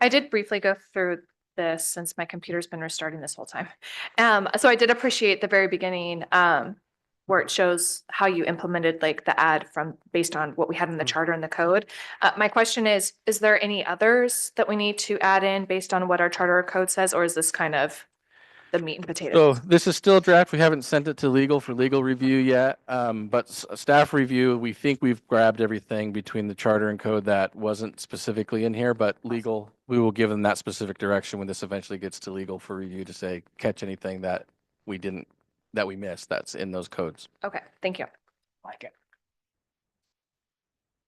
I did briefly go through this since my computer's been restarting this whole time. So I did appreciate the very beginning, where it shows how you implemented like the ad based on what we had in the charter and the code. My question is there any others that we need to add in based on what our charter or code says, or is this kind of the meat and potatoes? So this is still a draft. We haven't sent it to legal for legal review yet. But staff review, we think we've grabbed everything between the charter and code that wasn't specifically in here, but legal, we will give them that specific direction when this eventually gets to legal for review to say, catch anything that we missed that's in those codes. Okay, thank you. Like it.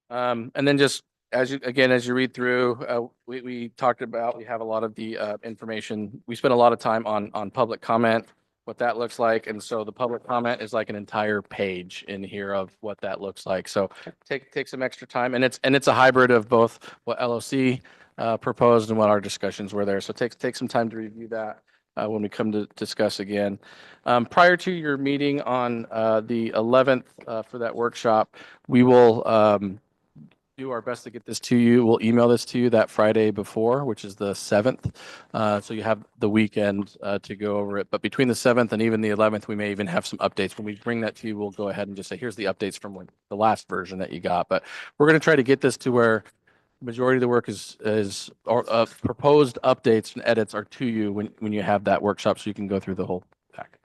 And then just as you read through, we talked about, we have a lot of the information. We spent a lot of time on public comment, what that looks like. And so the public comment is like an entire page in here of what that looks like. So take some extra time, and it's a hybrid of both what LOC proposed and what our discussions were there. So take some time to review that when we come to discuss again. Prior to your meeting on the 11th for that workshop, we will do our best to get this to you. We'll email this to you that Friday before, which is the 7th. So you have the weekend to go over it. But between the 7th and even the 11th, we may even have some updates. When we bring that to you, we'll go ahead and just say, here's the updates from the last version that you got. But we're going to try to get this to where the majority of the work is proposed updates and edits are to you when you have that workshop, so you can go through the whole packet.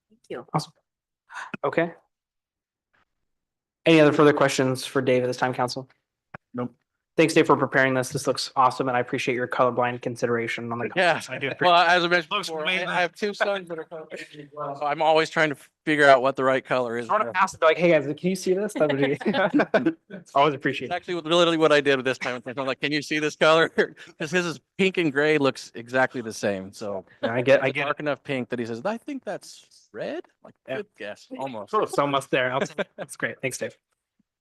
Thank you. Awesome. Okay. Any other further questions for Dave at this time, council? Nope. Thanks, Dave, for preparing this. This looks awesome, and I appreciate your colorblind consideration on the. Yeah, I do. well, as I mentioned before, I have 2 sons that are colorblind, so I'm always trying to figure out what the right color is. I want to pass it like, hey guys, can you see this? That would be always appreciate It's actually literally what I did with this time. I'm like, can you see this color? Because his is pink and gray looks exactly the same. So Yeah, I get dark enough pink that he says, I think that's red. Like, Yeah. good guess, almost. It's almost there. That's great. Thanks, Dave.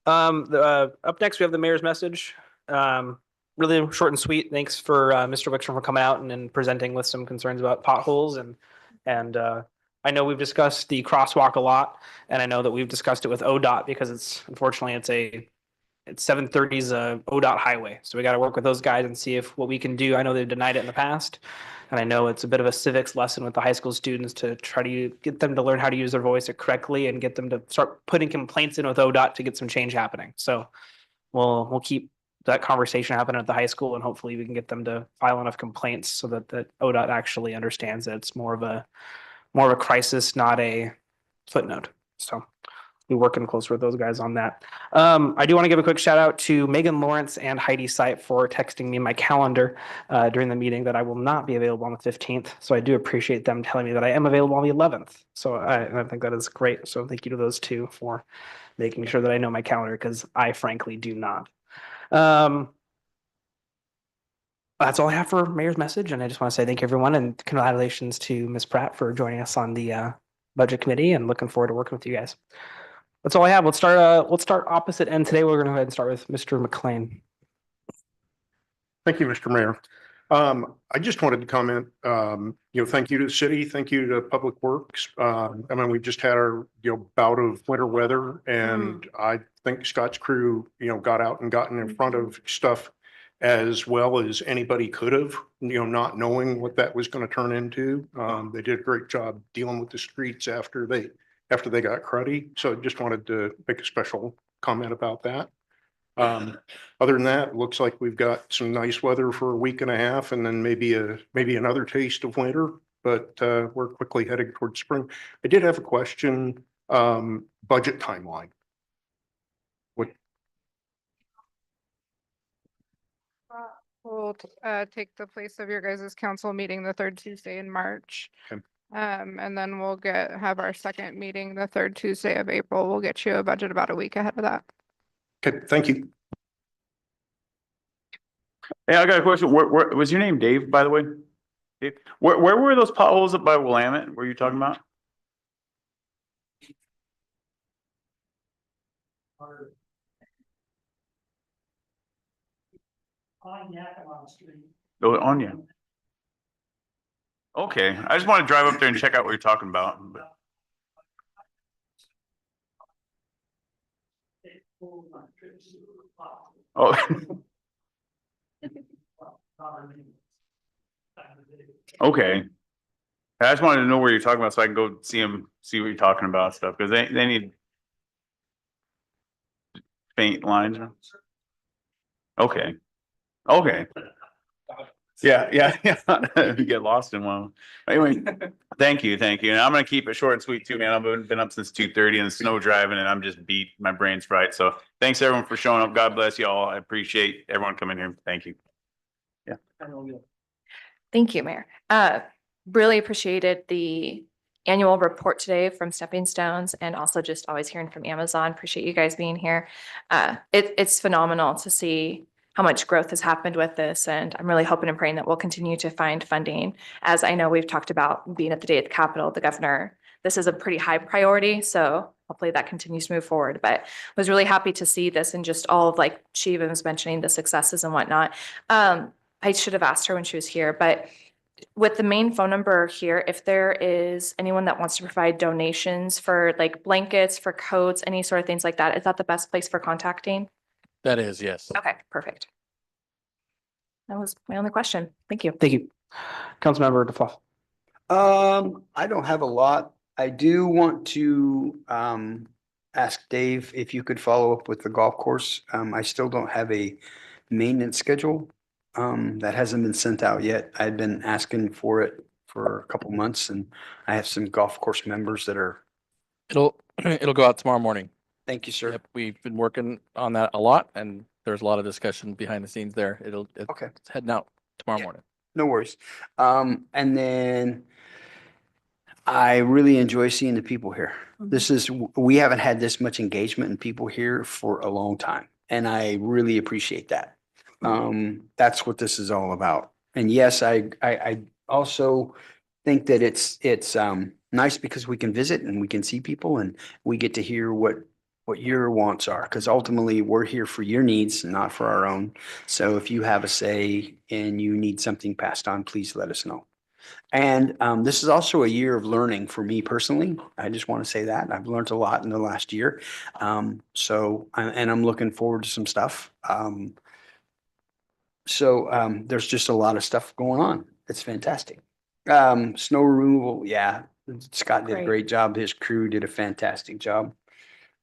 Up next, we have the mayor's message. Really short and sweet. Thanks for Mr. Wickstrom for coming out and presenting with some concerns about potholes and I know we've discussed the crosswalk a lot, and I know that we've discussed it with ODOT because it's 730's a ODOT highway, so we got to work with those guys and see what we can do. I know they've denied it in the past, and I know it's a bit of a civics lesson with the high school students to try to get them to learn how to use their voice correctly and get them to start putting complaints in with ODOT to get some change happening. So we'll keep that conversation happening at the high school, and hopefully we can get them to file enough complaints so that ODOT actually understands that it's more of a crisis, not a footnote. So we're working closer with those guys on that. I do want to give a quick shout out to Megan Lawrence and Heidi Sipe for texting me my calendar during the meeting that I will not be available on the 15th. So I do appreciate them telling me that I am available on the 11th. So I think that is great. So thank you to those two for making sure that I know my calendar, because I frankly do not. That's all I have for mayor's message, and I just want to say thank you everyone, and congratulations to Ms. Pratt for joining us on the budget committee, and looking forward to working with you guys. That's all I have. Let's start opposite end today. We're going to go ahead and start with Mr. McLean. Thank you, Mr. Mayor. I just wanted to comment, thank you to the city, thank you to Public Works. We just had our, bout of winter weather, and I think Scott's crew, got out and gotten in front of stuff as well as anybody could have, not knowing what that was going to turn into. They did a great job dealing with the streets after they got cruddy. So I just wanted to make a special comment about that. Other than that, it looks like we've got some nice weather for a week and a half, and then maybe another taste of winter, but we're quickly heading towards spring. I did have a question, budget timeline. Will take the place of your guys' council meeting the third Tuesday in March. Okay. And then we'll have our second meeting the third Tuesday of April. We'll get you a budget about a week ahead of that. Okay, thank you. Hey, I got a question. Where was your name Dave, by the way? Dave? Where were those potholes up by Willamette? Were you talking about? Oh, on you. Okay, I just want to drive up there and check out what you're talking about. Oh. Okay. I just wanted to know where you're talking about so I can go see what you're talking about stuff, because they need faint lines. Okay. Okay. Yeah. You get lost in one. Anyway, thank you. And I'm gonna keep it short and sweet too, man. I've been up since 2:30 and snow driving, and I'm just beat. My brain's fried. So thanks everyone for showing up. God bless you all. I appreciate everyone coming here. Thank you. Yeah. Thank you, Mayor. Really appreciated the annual report today from Stepping Stones, and also just always hearing from Amazon. Appreciate you guys being here. It's phenomenal to see how much growth has happened with this, and I'm really hoping and praying that we'll continue to find funding. As I know we've talked about being at the day at the Capitol, the governor, this is a pretty high priority, so hopefully that continues to move forward. But was really happy to see this, and just all of, like she even was mentioning, the successes and whatnot. I should have asked her when she was here, but with the main phone number here, if there is anyone that wants to provide donations for like blankets, for coats, any sort of things like that, is that the best place for contacting? That is, yes. Okay, perfect. That was my only question. Thank you. Thank you. Councilmember DeFluff. I don't have a lot. I do want to ask Dave if you could follow up with the golf course. I still don't have a maintenance schedule. That hasn't been sent out yet. I've been asking for it for a couple months, and I have some golf course members that are. It'll go out tomorrow morning. Thank you, sir. Yep, we've been working on that a lot, and there's a lot of discussion behind the scenes there. Okay. It's heading out tomorrow morning. No worries. And then I really enjoy seeing the people here. We haven't had this much engagement in people here for a long time, and I really appreciate that. That's what this is all about. And yes, I also think that it's nice because we can visit and we can see people, and we get to hear what your wants are, because ultimately we're here for your needs, not for our own. So if you have a say and you need something passed on, please let us know. And this is also a year of learning for me personally. I just want to say that I've learned a lot in the last year. And I'm looking forward to some stuff. So there's just a lot of stuff going on. It's fantastic. Snow removal, yeah. Scott did a great job. His crew did a fantastic job.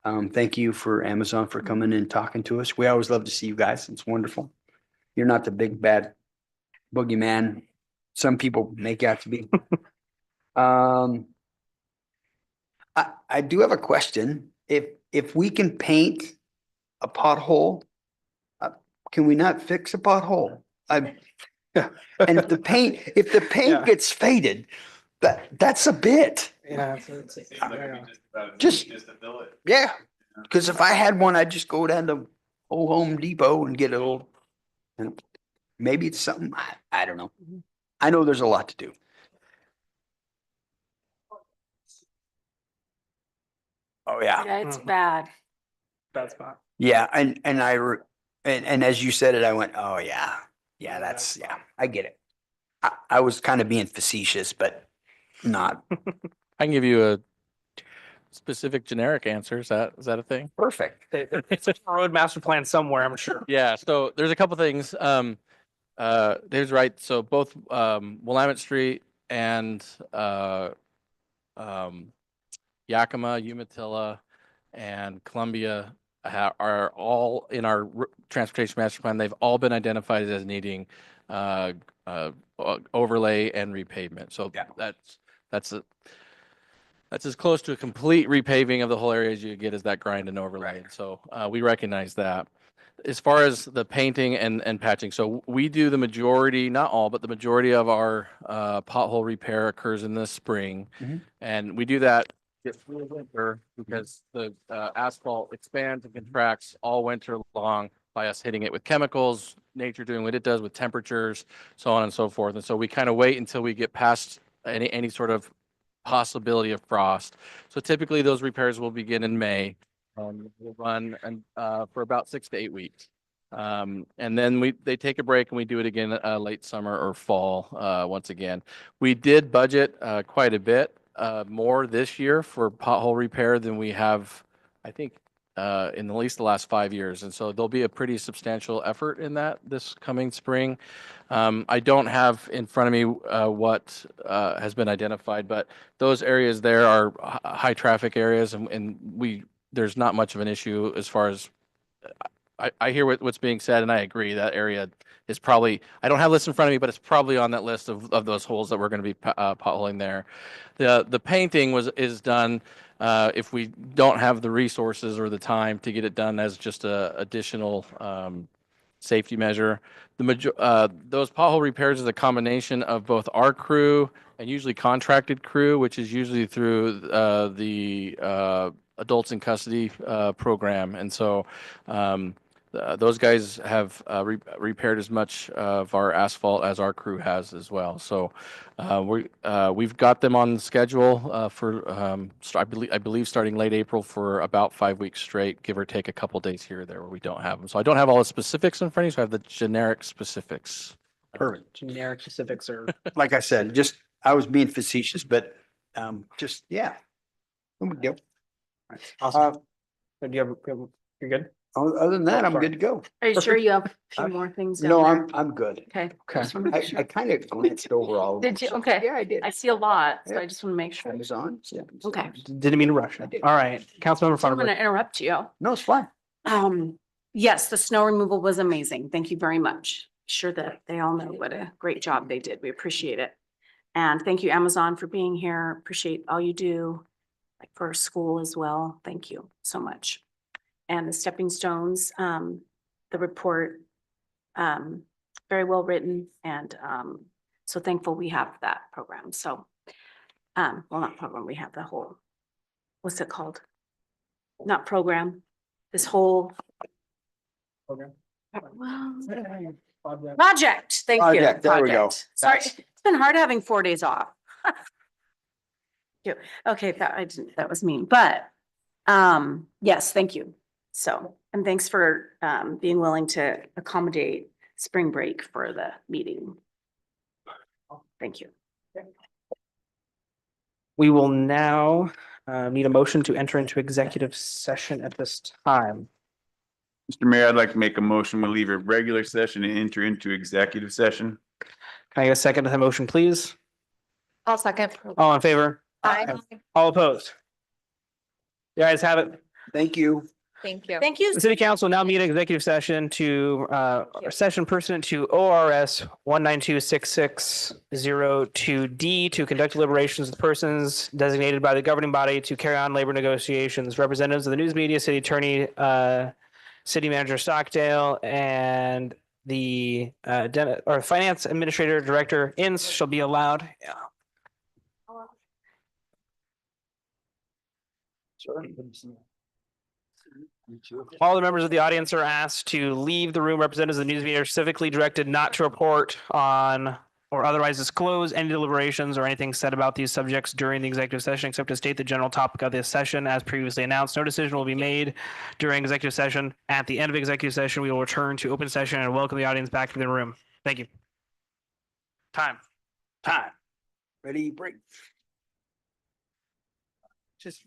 Thank you for Amazon for coming and talking to us. We always love to see you guys. It's wonderful. You're not the big bad boogeyman some people make out to be. I do have a question. If we can paint a pothole, can we not fix a pothole? And if the paint gets faded, that's a bit. Yeah. Yeah, because if I had one, I'd just go down to old Home Depot and get a little, and maybe it's something, I don't know. I know there's a lot to do. Oh, yeah. Yeah, it's Mhm. bad. Bad spot. Yeah, and as you said it, I went, oh, yeah. Yeah, that's, yeah, I get it. I was kind of being facetious, but not I can give you a specific generic answer. Is that a thing? perfect. It's a road master plan somewhere, I'm sure. Yeah, so there's a couple things. Dave's right. So both Willamette Street and Yakima, Umatilla, and Columbia are all in our transportation master plan. They've all been identified as needing uh, overlay and repavement. So Yeah. that's as close to a complete repaving of the whole area as you get as that grind and overlay. Right. So we recognize that. As far as the painting and patching, so we do the majority, not all, but the majority of our pothole repair occurs in the spring. Mhm. And we do that through the winter because the asphalt expands and contracts all winter long by us hitting it with chemicals, nature doing what it does with temperatures, so on and so forth. And so we kind of wait until we get past any sort of possibility of frost. So typically those repairs will begin in May. We'll run and for about 6 to 8 weeks. And then they take a break and we do it again late summer or fall once again. We did budget quite a bit more this year for pothole repair than we have, I think, in at least the last 5 years. And so there'll be a pretty substantial effort in that this coming spring. I don't have in front of me what has been identified, but those areas there are high traffic areas and there's not much of an issue as far as I hear what's being said and I agree that area is probably, I don't have a list in front of me, but it's probably on that list of those holes that we're going to be potholing there. The painting is done if we don't have the resources or the time to get it done as just a additional safety measure. Those pothole repairs is a combination of both our crew and usually contracted crew, which is usually through the adults in custody program. And so those guys have repaired as much of our asphalt as our crew has as well. So we've got them on schedule for I believe starting late April for about 5 weeks straight, give or take a couple days here or there where we don't have them. So I don't have all the specifics in front of you, so I have the generic specifics. Perfect. Generic specifics are. Like I said, I was being facetious, but yeah. No big deal. Awesome. You're good? Other than that, I'm good to go. Are you sure you have a few more things down No, there? I'm good. Okay. Okay. Just wanna make sure. I kind of glanced over all. of Did them, you? so- Okay. Yeah, I did. I see a lot, so Yeah. I just want to make sure. Amazon. Yeah. Okay. Didn't mean to rush I it. did. All right, Councilmember So I'm going Farber. to interrupt you. No, it's fine. Yes, the snow removal was amazing. Thank you very much. Sure that they all know what a great job they did. We appreciate it. And thank you, Amazon, for being here. Appreciate all you do, like for our school as well. Thank you so much. And the stepping stones, the report, very well written, and so thankful we have that program. So, well, not program, we have the whole, what's it called? Not program, this whole Program. project. Thank you. Project, there we go. Project. Sorry, That's- it's been hard having 4 days off. Yeah, okay, that was mean, but yes, thank you. So, and thanks for being willing to accommodate spring break for the meeting. Thank you. We will now need a motion to enter into executive session at this time. Mr. Mayor, I'd like to make a motion. We leave a regular session and enter into executive session. Can I get a second to the motion, please? I'll second. All in favor? Aye. All opposed? You guys have it. Thank you. Thank you. Thank you. The city council now meet in executive session to session pursuant to ORS 1926602D to conduct deliberations with persons designated by the governing body to carry on labor negotiations. Representatives of the news media, city attorney, city manager Stockdale, and the finance administrator director Inns shall be allowed. All the members of the audience are asked to leave the room. Representatives of the news media are specifically directed not to report on or otherwise disclose any deliberations or anything said about these subjects during the executive session, except to state the general topic of this session as previously announced. No decision will be made during executive session. At the end of executive session, we will return to open session and welcome the audience back to the room. Thank you. Time. Ready, break. Just